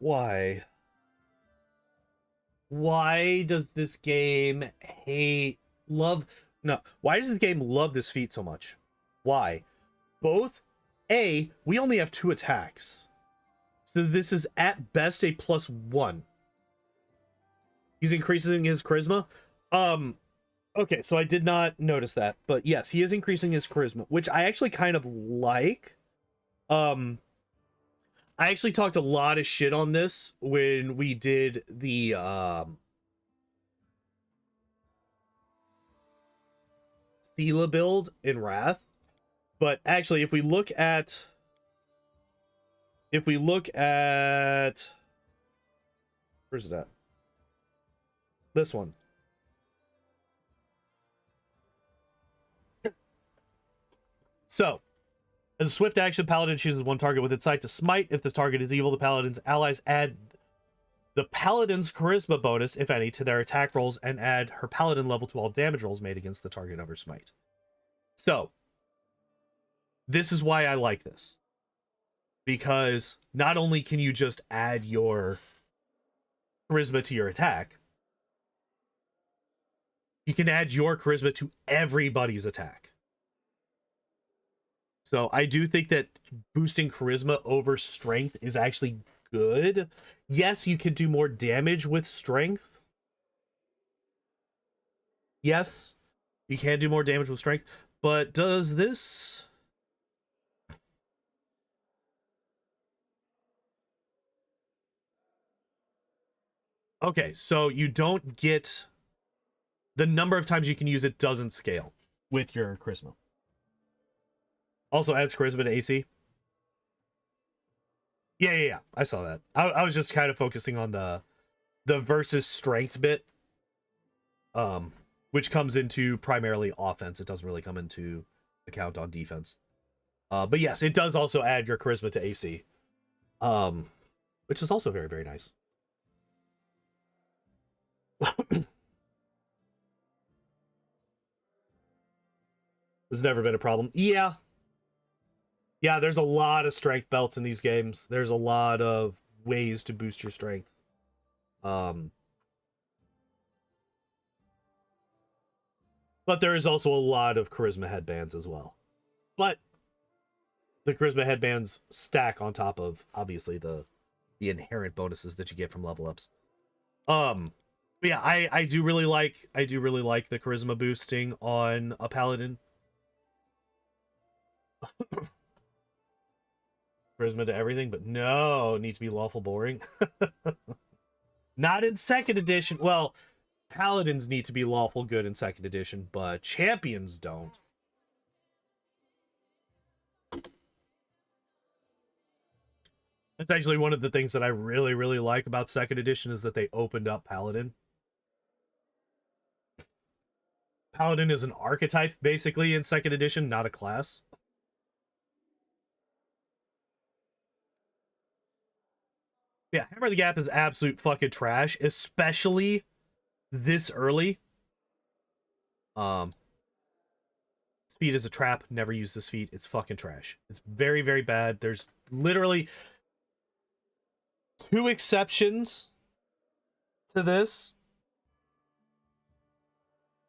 Why? Why does this game hate... Love... No, why does this game love this feat so much? Why? Both, A, we only have 2 attacks. So this is at best a +1. He's increasing his charisma. Okay, so I did not notice that. But yes, he is increasing his charisma, which I actually kind of like. I actually talked a lot of shit on this when we did the Stila build in Wrath. But actually, if we look at where's it at? This one. So, as a swift action, Paladin chooses one target with its sight to smite. If this target is evil, the Paladin's allies add the Paladin's charisma bonus, if any, to their attack rolls and add her Paladin level to all damage rolls made against the target of her smite. So, this is why I like this. because not only can you just add your charisma to your attack, you can add your charisma to everybody's attack. So I do think that boosting charisma over strength is actually good. Yes, you can do more damage with strength. Yes, you can do more damage with strength, but does this... Okay, so you don't get... The number of times you can use it doesn't scale with your charisma. Also adds charisma to AC. Yeah. I saw that. I was just kind of focusing on the versus strength bit, which comes into primarily offense. It doesn't really come into account on defense. But yes, it does also add your charisma to AC, which is also very, very nice. There's never been a problem. Yeah, there's a lot of strength belts in these games. There's a lot of ways to boost your strength. But there is also a lot of charisma headbands as well. But the charisma headbands stack on top of, obviously, the inherent bonuses that you get from level ups. But yeah, I do really like the charisma boosting on a paladin. Charisma to everything, but no, it needs to be lawful boring. Not in second edition. Well, paladins need to be lawful good in second edition, but champions don't. That's actually one of the things that I really, really like about second edition, is that they opened up paladin. Paladin is an archetype, basically, in second edition, not a class. Yeah, Hammer the Gap is absolute fucking trash, especially this early. Speed is a trap. Never use this feat. It's fucking trash. It's very, very bad. There's literally 2 exceptions to this.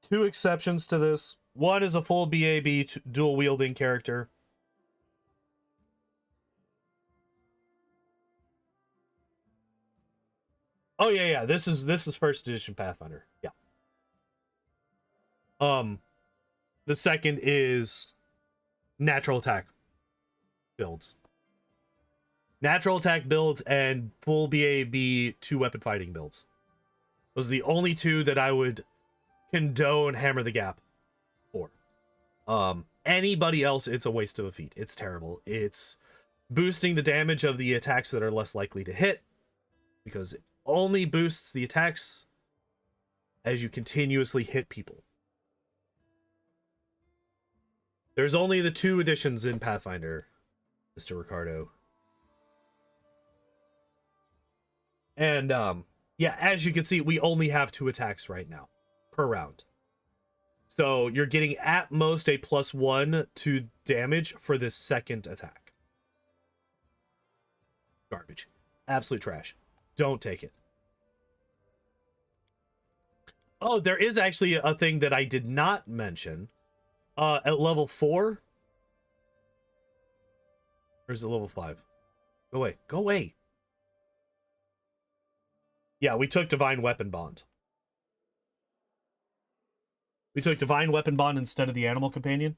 2 exceptions to this. One is a full BAB dual wielding character. Oh yeah. This is first edition Pathfinder. Yeah. The second is natural attack builds. Natural attack builds and full BAB 2-weapon fighting builds. Those are the only 2 that I would condone Hammer the Gap for. Anybody else, it's a waste of a feat. It's terrible. It's boosting the damage of the attacks that are less likely to hit, because it only boosts the attacks as you continuously hit people. There's only the 2 editions in Pathfinder, Mr. Ricardo. And yeah, as you can see, we only have 2 attacks right now per round. So you're getting at most a +1 to damage for this second attack. Garbage. Absolute trash. Don't take it. Oh, there is actually a thing that I did not mention. At level 4. Or is it level 5? Go away. Go away. Yeah, we took Divine Weapon Bond. We took Divine Weapon Bond instead of the Animal Companion.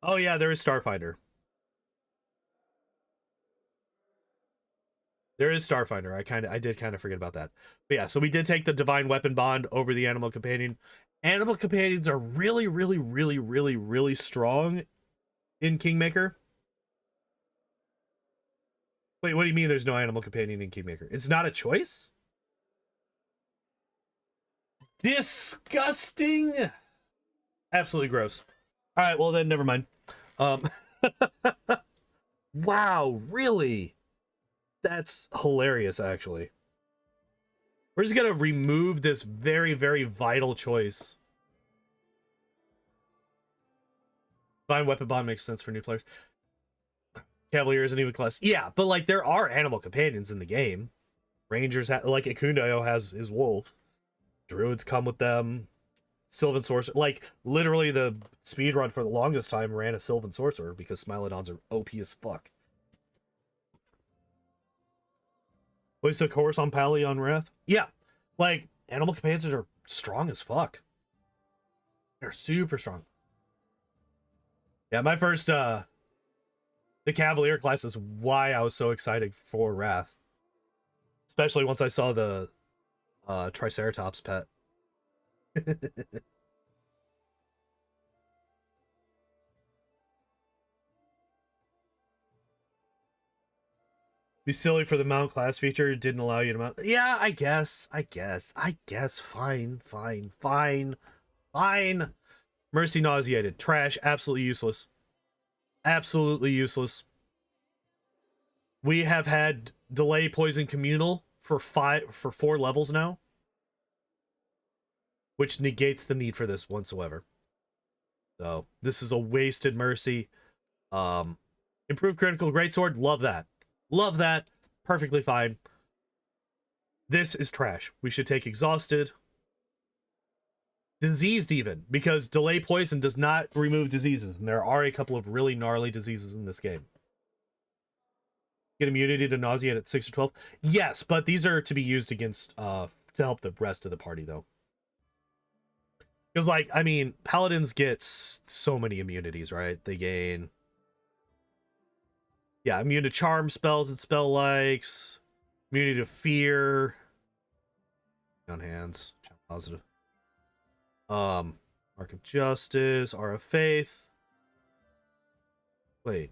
Oh yeah, there is Starfinder. There is Starfinder. I did kind of forget about that. But yeah, so we did take the Divine Weapon Bond over the Animal Companion. Animal Companions are really, really, really, really, really strong in Kingmaker. Wait, what do you mean there's no Animal Companion in Kingmaker? It's not a choice? Disgusting! Absolutely gross. Alright, well then, never mind. Wow, really? That's hilarious, actually. We're just gonna remove this very, very vital choice. Fine, weapon bond makes sense for new players. Cavalier isn't even class. Yeah, but like there are animal companions in the game. Rangers like Ikundayo has his wolf. Druids come with them. Sylvan Sorcerer, like literally the speed run for the longest time ran a Sylvan Sorcerer because Smilodons are OP as fuck. Was the course on Pally on Wrath? Yeah, like animal companions are strong as fuck. They're super strong. Yeah, my first the Cavalier class is why I was so excited for Wrath. Especially once I saw the Triceratops pet. Be silly for the mount class feature didn't allow you to mount. Yeah, I guess. Fine. Mercy nauseated. Trash. Absolutely useless. Absolutely useless. We have had delay poison communal for 4 levels now, which negates the need for this whatsoever. So this is a wasted mercy. Improved critical greatsword. Love that. Love that. Perfectly fine. This is trash. We should take exhausted. Diseased even, because delay poison does not remove diseases, and there are a couple of really gnarly diseases in this game. Get immunity to nausea at 6 or 12. Yes, but these are to be used against to help the rest of the party though. Because like, I mean, paladins get so many immunities, right? They gain immune to charm spells and spell likes, immunity to fear. On hands, positive. Mark of Justice, Aura of Faith. Wait.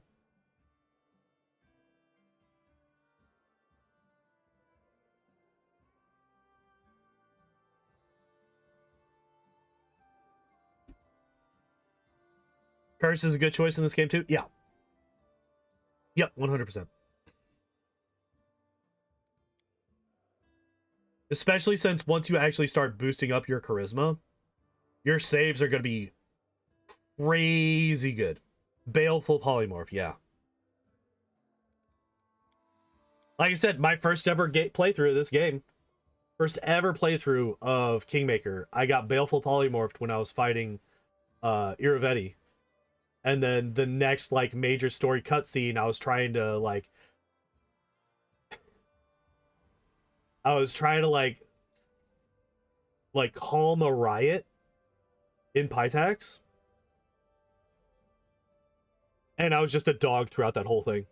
Curse is a good choice in this game too? Yeah. Yep, 100%. Especially since once you actually start boosting up your charisma, your saves are going to be crazy good. Baleful Polymorph, yeah. Like I said, my first ever playthrough of this game, first ever playthrough of Kingmaker, I got Baleful Polymorphed when I was fighting Iravetti. And then the next like major story cutscene, I was trying to like calm a riot in Pytax. And I was just a dog throughout that whole thing.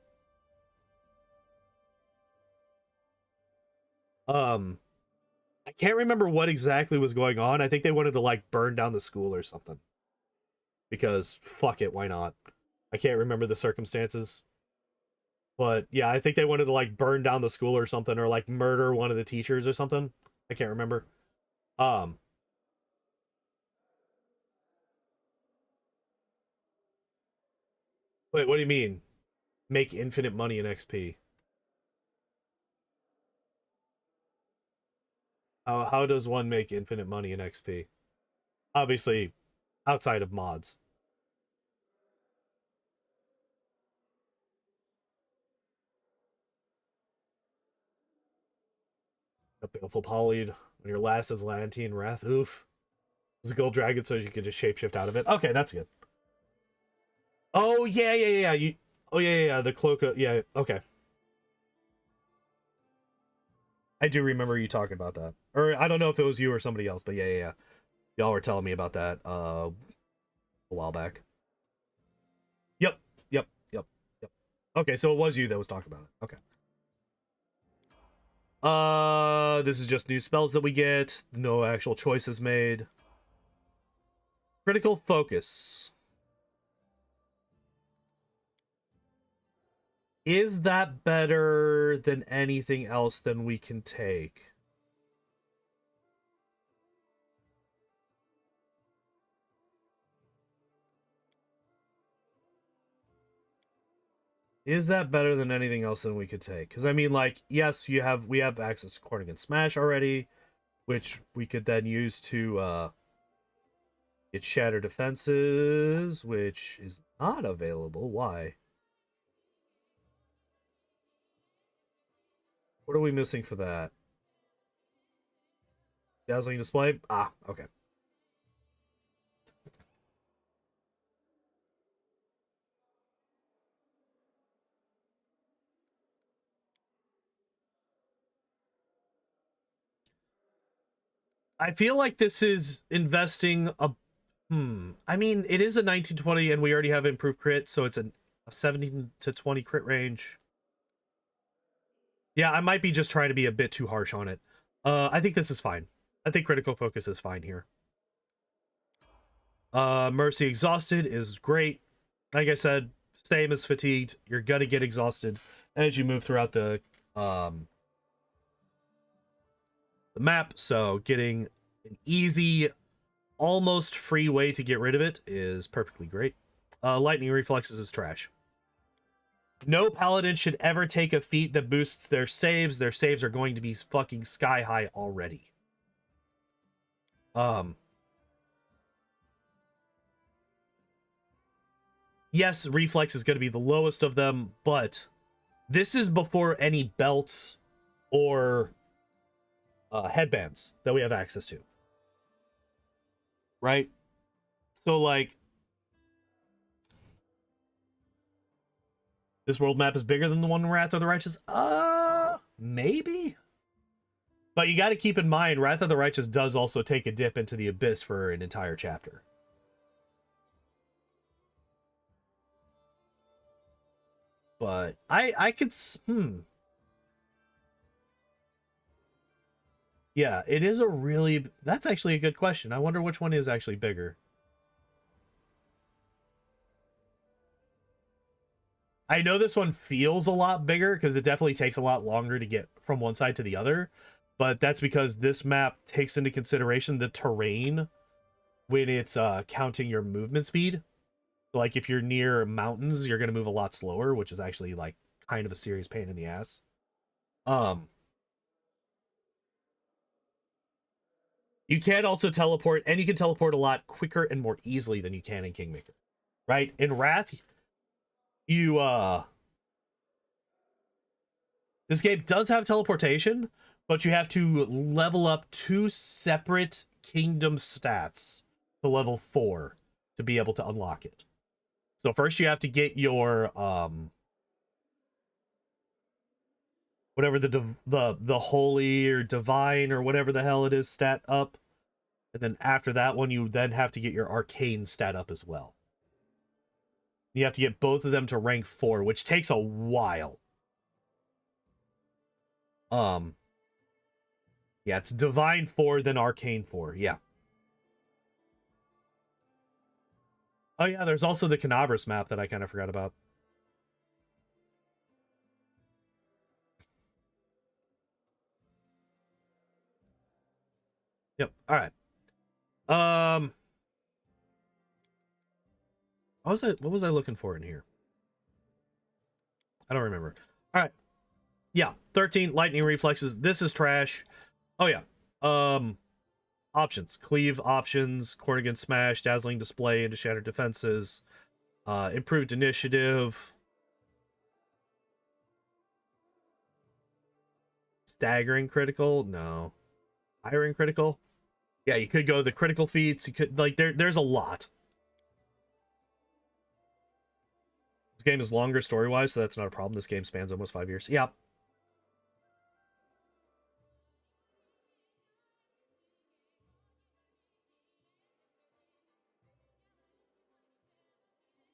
I can't remember what exactly was going on. I think they wanted to like burn down the school or something. Because fuck it, why not? I can't remember the circumstances. But yeah, I think they wanted to like burn down the school or something, or like murder one of the teachers or something. I can't remember. Wait, what do you mean? Make infinite money in XP? How does one make infinite money in XP? Obviously, outside of mods. A Baleful Polyed when your last is Lantine Wrath. Oof. It's a gold dragon, so you can just shapeshift out of it. Okay, that's good. Oh yeah. Yeah. The cloak. Yeah. Okay. I do remember you talking about that, or I don't know if it was you or somebody else, but yeah. Y'all were telling me about that a while back. Yep. Okay, so it was you that was talking about it. Okay. This is just new spells that we get. No actual choices made. Critical focus. Is that better than anything else than we can take? Is that better than anything else than we could take? Because I mean, like, yes, we have access to Corning and Smash already, which we could then use to Get Shatter Defenses, which is not available. Why? What are we missing for that? Dazzling Display? Ah, okay. I feel like this is investing a... I mean, it is a 1920 and we already have improved crit, so it's a 17 to 20 crit range. Yeah, I might be just trying to be a bit too harsh on it. I think this is fine. I think critical focus is fine here. Mercy Exhausted is great. Like I said, same as Fatigued. You're gonna get exhausted as you move throughout the map, so getting an easy, almost free way to get rid of it is perfectly great. Lightning Reflexes is trash. No Paladin should ever take a feat that boosts their saves. Their saves are going to be fucking sky high already. Yes, Reflex is going to be the lowest of them, but this is before any belts or headbands that we have access to. Right? So, like, this world map is bigger than the one in Wrath of the Righteous? Maybe? But you got to keep in mind, Wrath of the Righteous does also take a dip into the Abyss for an entire chapter. But I could... Yeah, it is a really... That's actually a good question. I wonder which one is actually bigger. I know this one feels a lot bigger because it definitely takes a lot longer to get from one side to the other. But that's because this map takes into consideration the terrain when it's counting your movement speed. Like, if you're near mountains, you're going to move a lot slower, which is actually, like, kind of a serious pain in the ass. You can also teleport, and you can teleport a lot quicker and more easily than you can in Kingmaker. Right? In Wrath, you, this game does have teleportation, but you have to level up 2 separate kingdom stats to level 4 to be able to unlock it. So first you have to get your whatever the holy or divine or whatever the hell it is stat up, and then after that one you then have to get your arcane stat up as well. You have to get both of them to rank 4, which takes a while. Yeah, it's divine 4 then arcane 4. Yeah. Oh yeah, there's also the Canabras map that I kind of forgot about. Yep. All right. What was I looking for in here? I don't remember. All right. Yeah, 13 lightning reflexes. This is trash. Oh yeah. Options. Cleave options, Corrigan smash, dazzling display into shattered defenses, improved initiative, staggering critical. No. Iron critical. Yeah, you could go the critical feats. You could, like, there's a lot. This game is longer story-wise, so that's not a problem. This game spans almost 5 years. Yeah.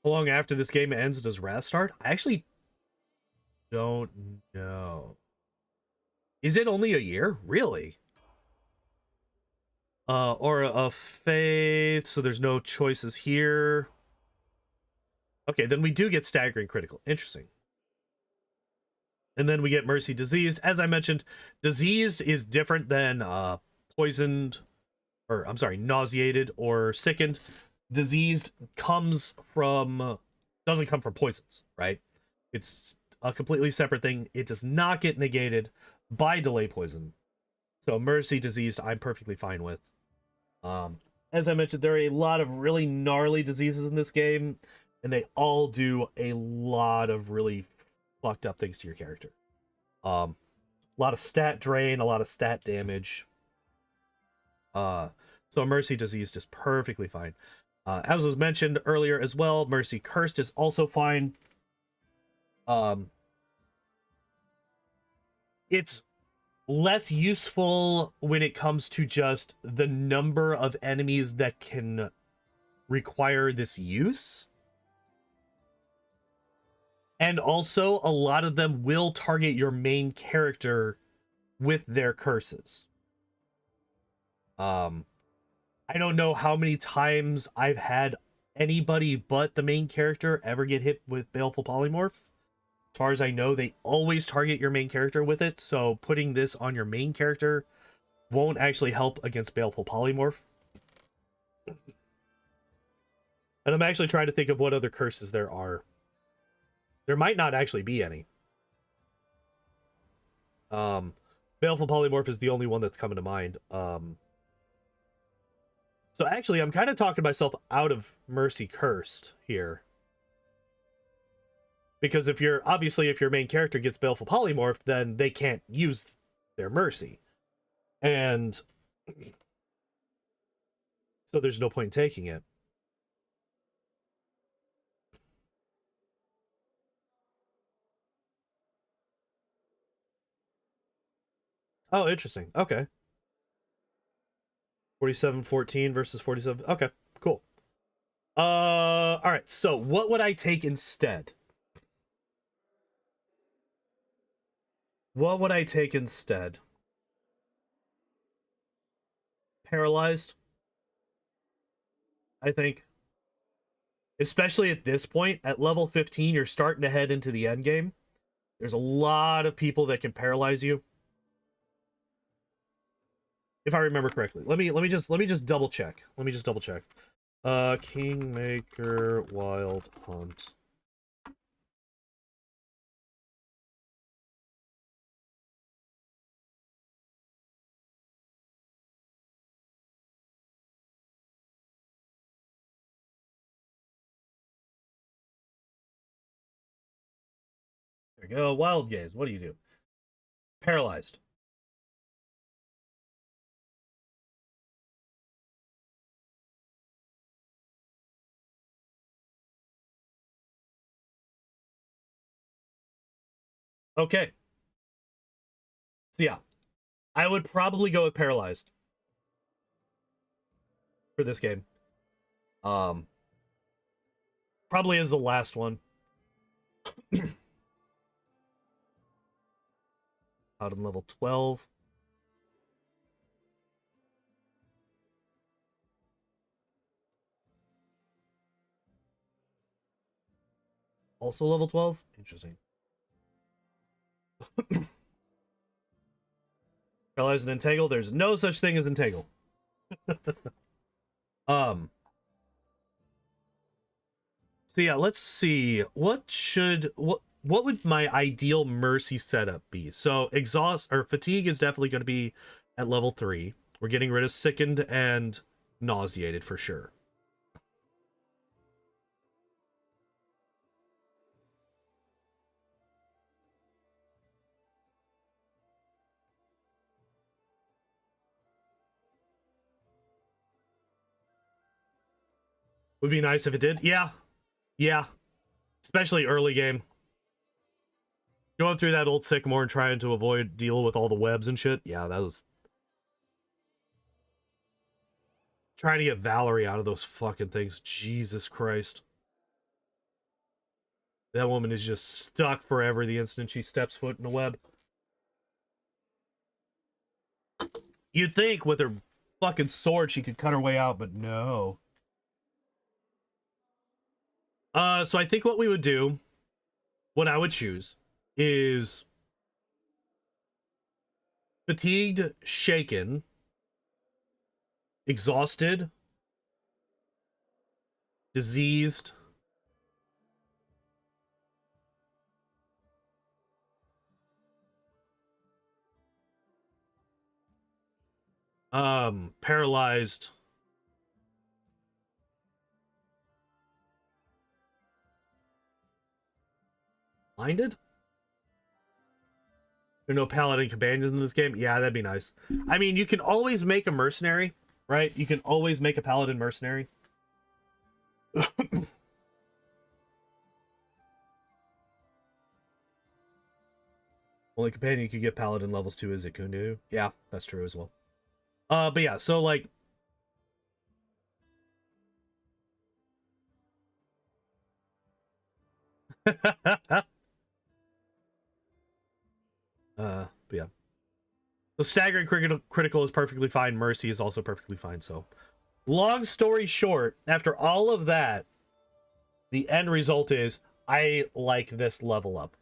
How long after this game ends does Wrath start? I actually don't know. Is it only a year? Really? Aura of Faith, so there's no choices here. Okay, then we do get staggering critical. Interesting. And then we get Mercy Diseased. As I mentioned, Diseased is different than poisoned, or I'm sorry, nauseated or sickened. Diseased doesn't come from poisons, right? It's a completely separate thing. It does not get negated by delay poison. So Mercy Diseased, I'm perfectly fine with. as I mentioned, there are a lot of really gnarly diseases in this game, and they all do a lot of really fucked up things to your character. A lot of stat drain, a lot of stat damage. So Mercy Diseased is perfectly fine. As was mentioned earlier as well, Mercy Cursed is also fine. It's less useful when it comes to just the number of enemies that can require this use. And also, a lot of them will target your main character with their curses. I don't know how many times I've had anybody but the main character ever get hit with Baleful Polymorph. As far as I know, they always target your main character with it, so putting this on your main character won't actually help against Baleful Polymorph. And I'm actually trying to think of what other curses there are. There might not actually be any. Baleful Polymorph is the only one that's coming to mind. So actually, I'm kind of talking myself out of Mercy Cursed here. Because if your main character gets Baleful Polymorphed, then they can't use their Mercy. And so there's no point in taking it. Oh, interesting. Okay. 47-14 versus 47. Okay, cool. All right. So what would I take instead? What would I take instead? Paralyzed, I think. Especially at this point, at level 15, you're starting to head into the end game. There's a lot of people that can paralyze you. If I remember correctly. Let me just double check. Let me just double check. Kingmaker Wild Hunt. There we go. Wild Gaze. What do you do? Paralyzed. Okay. So yeah. I would probably go with Paralyzed for this game. Probably is the last one. Out in level 12. Also level 12? Interesting. Paralyze and Entangle? There's no such thing as Entangle. So yeah, let's see. What would my ideal Mercy setup be? So Fatigue is definitely going to be at level 3. We're getting rid of Sickened and Nauseated for sure. Would be nice if it did. Yeah. Yeah. Especially early game. Going through that old Sycamore and trying to avoid deal with all the webs and shit. Yeah, that was... Trying to get Valerie out of those fucking things. Jesus Christ. That woman is just stuck forever the instant she steps foot in a web. You'd think with her fucking sword she could cut her way out, but no. So I think what we would do, what I would choose, is Fatigued, Shaken, Exhausted, Diseased, Paralyzed, Blinded? There are no Paladin companions in this game? Yeah, that'd be nice. I mean, you can always make a mercenary, right? You can always make a Paladin mercenary. Only companion you could get Paladin levels 2 is Ikundu. Yeah, that's true as well. But yeah, so like... but yeah. So staggering critical is perfectly fine. Mercy is also perfectly fine. So, long story short, after all of that, the end result is I like this level up.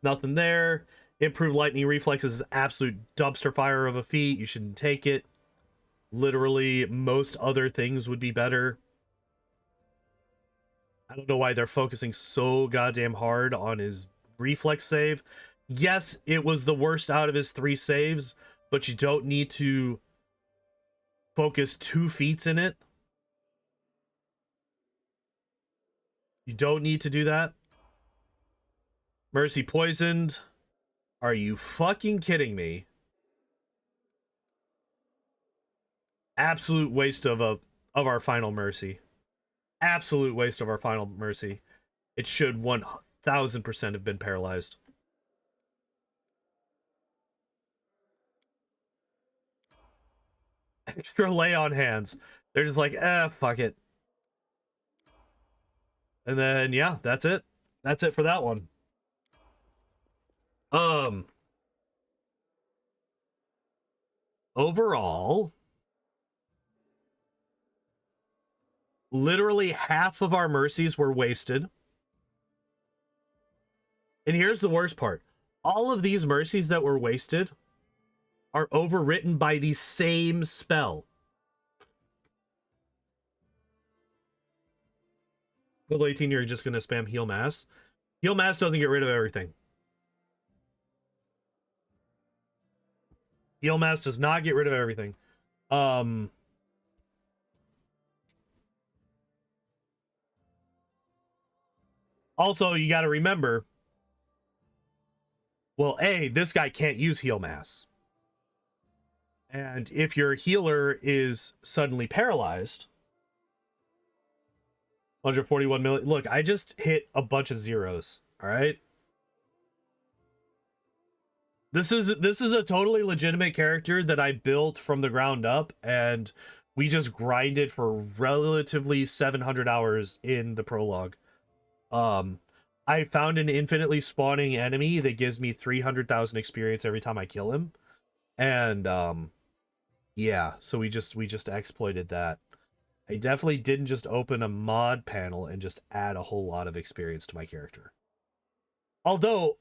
Nothing there. Improved lightning reflexes is absolute dumpster fire of a feat. You shouldn't take it. Literally, most other things would be better. I don't know why they're focusing so goddamn hard on his reflex save. Yes, it was the worst out of his 3 saves, but you don't need to focus 2 feats in it. You don't need to do that. Mercy poisoned. Are you fucking kidding me? Absolute waste of our final mercy. Absolute waste of our final mercy. It should 1000% have been paralyzed. Extra lay on hands. They're just like, fuck it. And then, yeah, that's it. That's it for that one. Overall, literally half of our mercies were wasted. And here's the worst part. All of these mercies that were wasted are overwritten by the same spell. Level 18, you're just going to spam heal mass. Heal mass doesn't get rid of everything. Heal mass does not get rid of everything. Also, you got to remember, well, A, this guy can't use heal mass. And if your healer is suddenly paralyzed, 141 million. Look, I just hit a bunch of zeros. All right. This is a totally legitimate character that I built from the ground up, and we just grinded for relatively 700 hours in the prologue. I found an infinitely spawning enemy that gives me 300,000 experience every time I kill him. And yeah, so we just exploited that. I definitely didn't just open a mod panel and just add a whole lot of experience to my character. Although,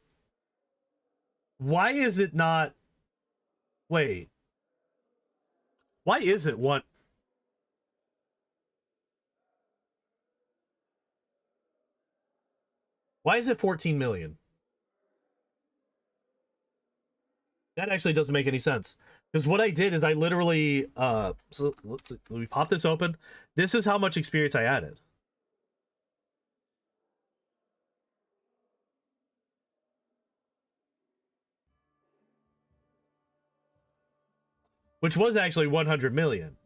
why is it not... Wait. Why is it one... Why is it 14 million? That actually doesn't make any sense. Because what I did is I literally... so let me pop this open. This is how much experience I added. Which was actually 100 million.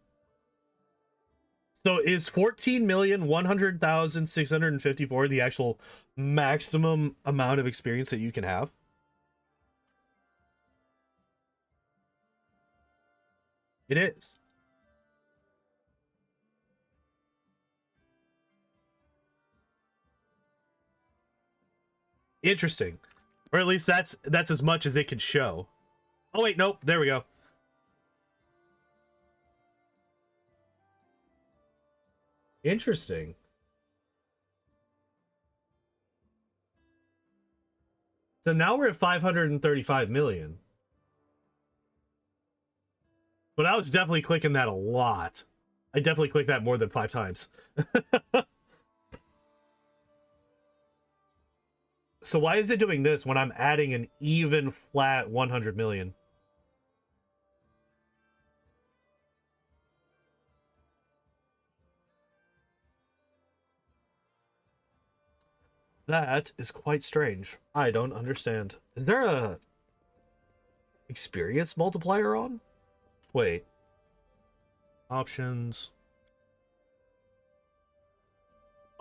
So is 14,100,654 the actual maximum amount of experience that you can have? It is. Interesting. Or at least that's as much as it can show. Oh wait, nope, there we go. Interesting. So now we're at 535 million. But I was definitely clicking that a lot. I definitely clicked that more than 5 times. So why is it doing this when I'm adding an even flat 100 million? That is quite strange. I don't understand. Is there a experience multiplier on? Wait. Options.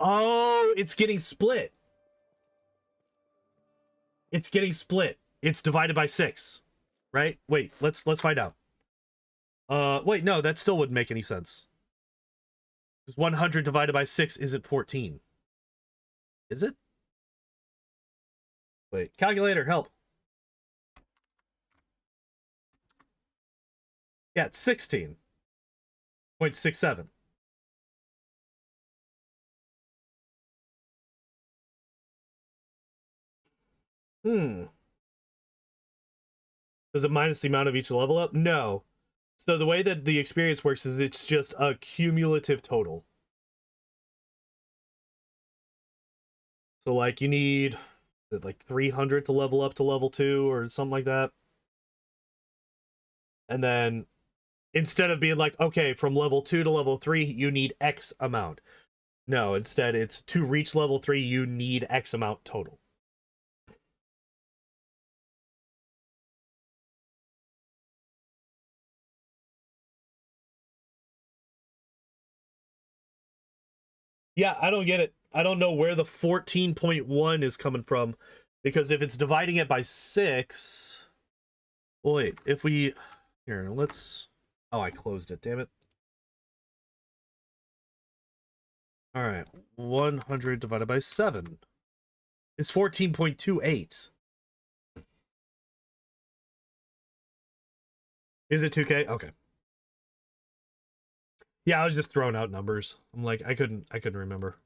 Oh, it's getting split. It's getting split. It's divided by 6. Right? Wait, let's find out. Wait, no, that still wouldn't make any sense. Because 100 divided by 6 isn't 14. Is it? Wait, calculator, help. Yeah, it's 16.67. Hmm. Does it minus the amount of each level up? No. So the way that the experience works is it's just a cumulative total. So like you need like 300 to level up to level 2 or something like that. And then instead of being like, okay, from level 2 to level 3, you need X amount. No, instead it's to reach level 3, you need X amount total. Yeah, I don't get it. I don't know where the 14.1 is coming from. Because if it's dividing it by 6... Well, wait, if we... Here, let's... Oh, I closed it, damn it. Alright, 100 divided by 7 is 14.28. Is it 2K? Okay. Yeah, I was just throwing out numbers. I'm like, I couldn't remember.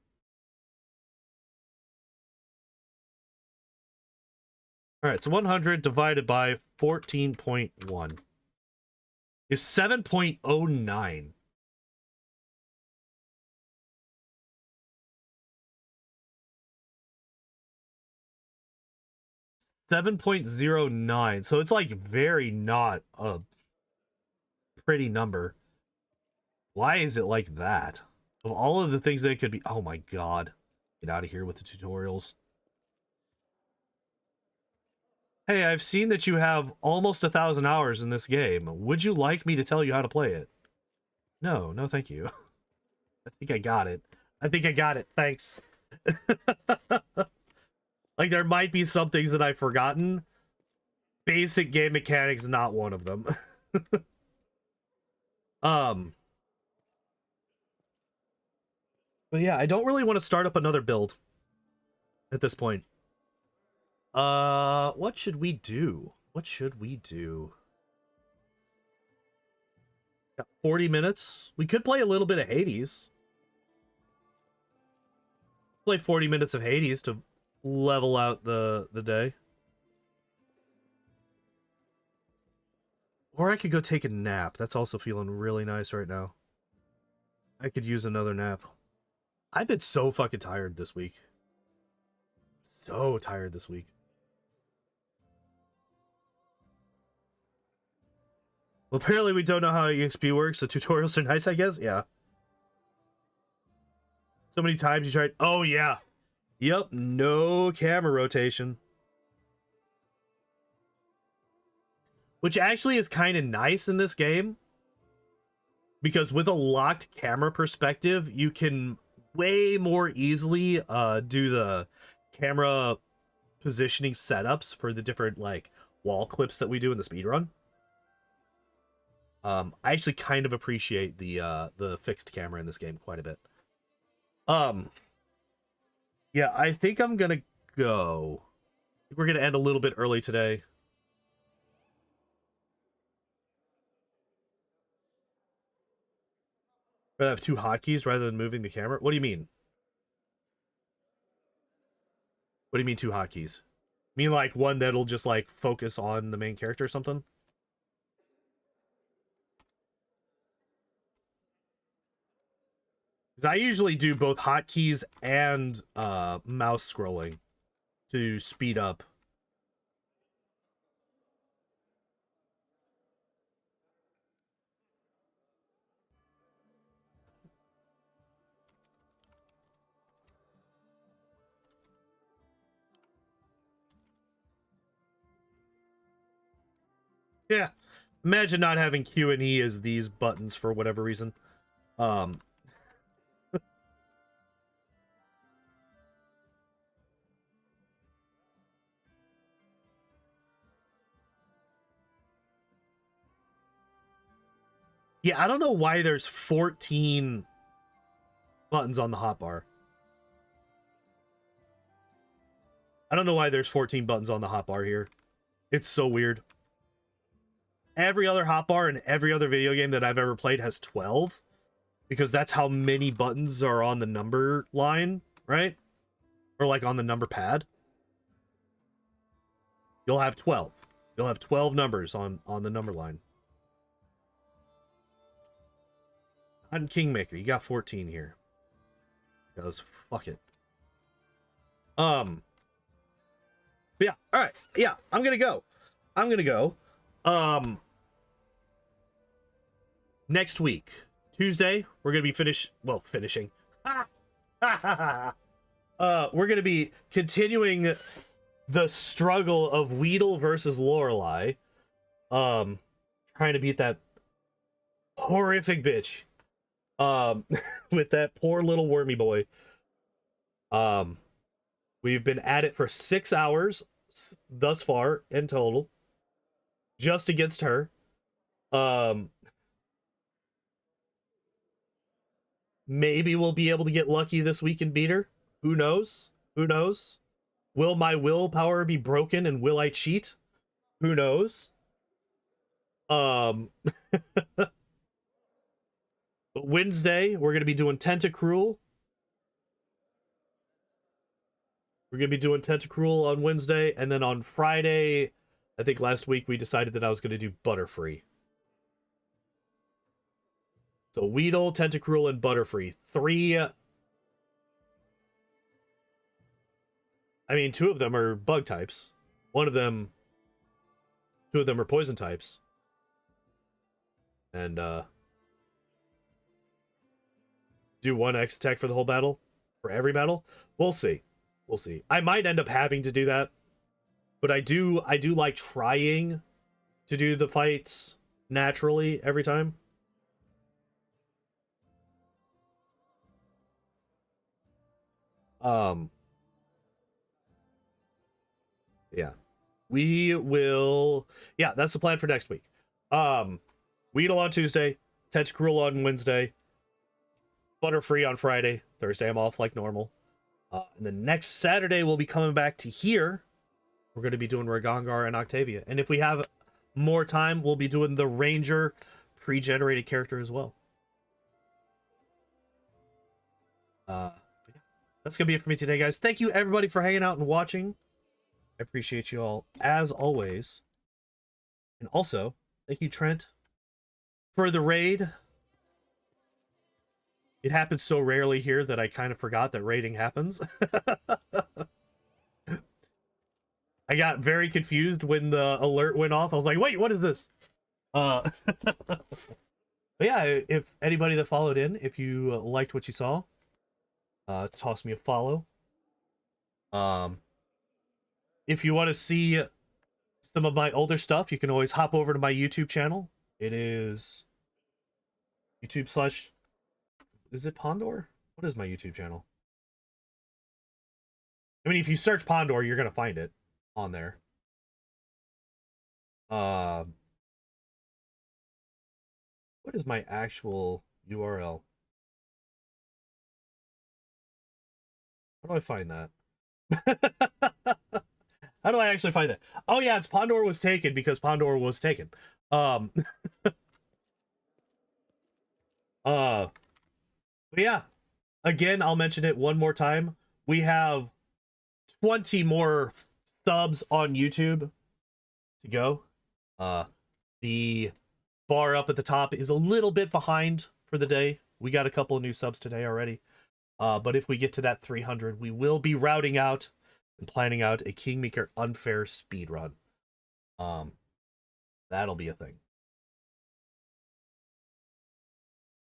Alright, so 100 divided by 14.1 is 7.09. .09. So it's like very not a pretty number. Why is it like that? Of all of the things that it could be... Oh my god. Get out of here with the tutorials. Hey, I've seen that you have almost 1,000 hours in this game. Would you like me to tell you how to play it? No, no thank you. I think I got it. I think I got it. Thanks. Like, there might be some things that I've forgotten. Basic game mechanics, not one of them. But yeah, I don't really want to start up another build at this point. What should we do? What should we do? Got 40 minutes. We could play a little bit of Hades. Play 40 minutes of Hades to level out the day. Or I could go take a nap. That's also feeling really nice right now. I could use another nap. I've been so fucking tired this week. So tired this week. Well, apparently we don't know how EXP works, so tutorials are nice, I guess? Yeah. So many times you tried... Oh, yeah. Yep, no camera rotation. Which actually is kind of nice in this game. Because with a locked camera perspective, you can way more easily do the camera positioning setups for the different, like, wall clips that we do in the speedrun. I actually kind of appreciate the fixed camera in this game quite a bit. Yeah, I think I'm gonna go. We're gonna end a little bit early today. I have 2 hotkeys rather than moving the camera. What do you mean? What do you mean 2 hotkeys? You mean like one that'll just like focus on the main character or something? Because I usually do both hotkeys and mouse scrolling to speed up. Yeah. Imagine not having Q and E as these buttons for whatever reason. Yeah, I don't know why there's 14 buttons on the hotbar. I don't know why there's 14 buttons on the hotbar here. It's so weird. Every other hotbar in every other video game that I've ever played has 12. Because that's how many buttons are on the number line, right? Or like on the number pad. You'll have 12. You'll have 12 numbers on the number line. I'm Kingmaker. You got 14 here. Because fuck it. Yeah, all right. Yeah, I'm going to go. Next week, Tuesday, we're going to be finishing. We're going to be continuing the struggle of Weedle versus Lorelei. Trying to beat that horrific bitch. With that poor little wormy boy. We've been at it for 6 hours thus far in total. Just against her. Maybe we'll be able to get lucky this week and beat her. Who knows? Who knows? Will my willpower be broken and will I cheat? Who knows? But Wednesday, we're going to be doing Tentacruel. We're going to be doing Tentacruel on Wednesday. And then on Friday, I think last week we decided that I was going to do Butterfree. So Weedle, Tentacruel, and Butterfree. 3... I mean, 2 of them are bug types. 2 of them are poison types. And, do 1 X attack for the whole battle? For every battle? We'll see. We'll see. I might end up having to do that. But I do like trying to do the fights naturally every time. Yeah. We will... Yeah, that's the plan for next week. Weedle on Tuesday. Tentacruel on Wednesday. Butterfree on Friday. Thursday I'm off like normal. And then next Saturday we'll be coming back to here. We're going to be doing Ragongar and Octavia. And if we have more time, we'll be doing the Ranger pre-generated character as well. That's going to be it for me today, guys. Thank you, everybody, for hanging out and watching. I appreciate you all, as always. And also, thank you, Trent, for the raid. It happens so rarely here that I kind of forgot that raiding happens. I got very confused when the alert went off. I was like, wait, what is this? But yeah, if anybody that followed in, if you liked what you saw, toss me a follow. If you want to see some of my older stuff, you can always hop over to my YouTube channel. It is YouTube/ is it Pondor? What is my YouTube channel? I mean, if you search Pondor, you're going to find it on there. What is my actual URL? How do I find that? How do I actually find that? Oh yeah, it's Pondor was taken because Pondor was taken. But yeah, again, I'll mention it one more time. We have 20 more subs on YouTube to go. The bar up at the top is a little bit behind for the day. We got a couple of new subs today already. But if we get to that 300, we will be routing out and planning out a Kingmaker unfair speed run. That'll be a thing.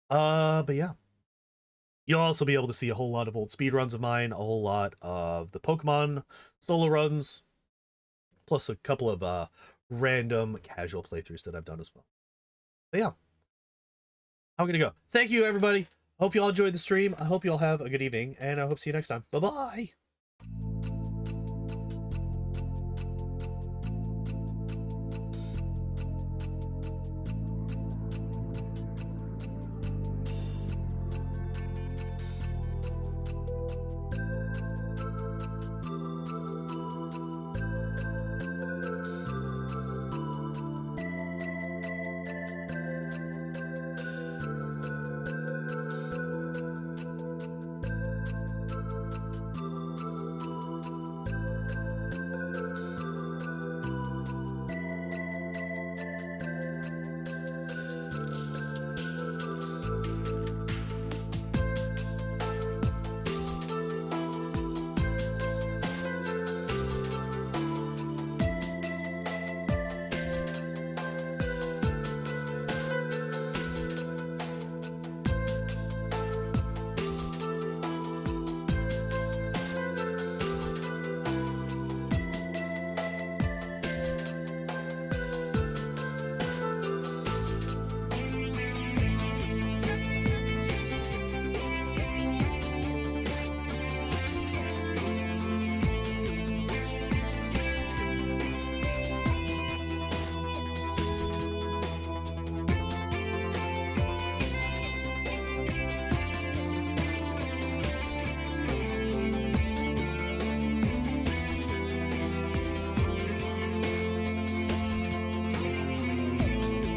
But yeah. You'll also be able to see a whole lot of old speedruns of mine, a whole lot of the Pokemon solo runs, plus a couple of random casual playthroughs that I've done as well. But yeah, I'm gonna go. Thank you, everybody. Hope you all enjoyed the stream. I hope you all have a good evening, and I hope to see you next time. Bye bye.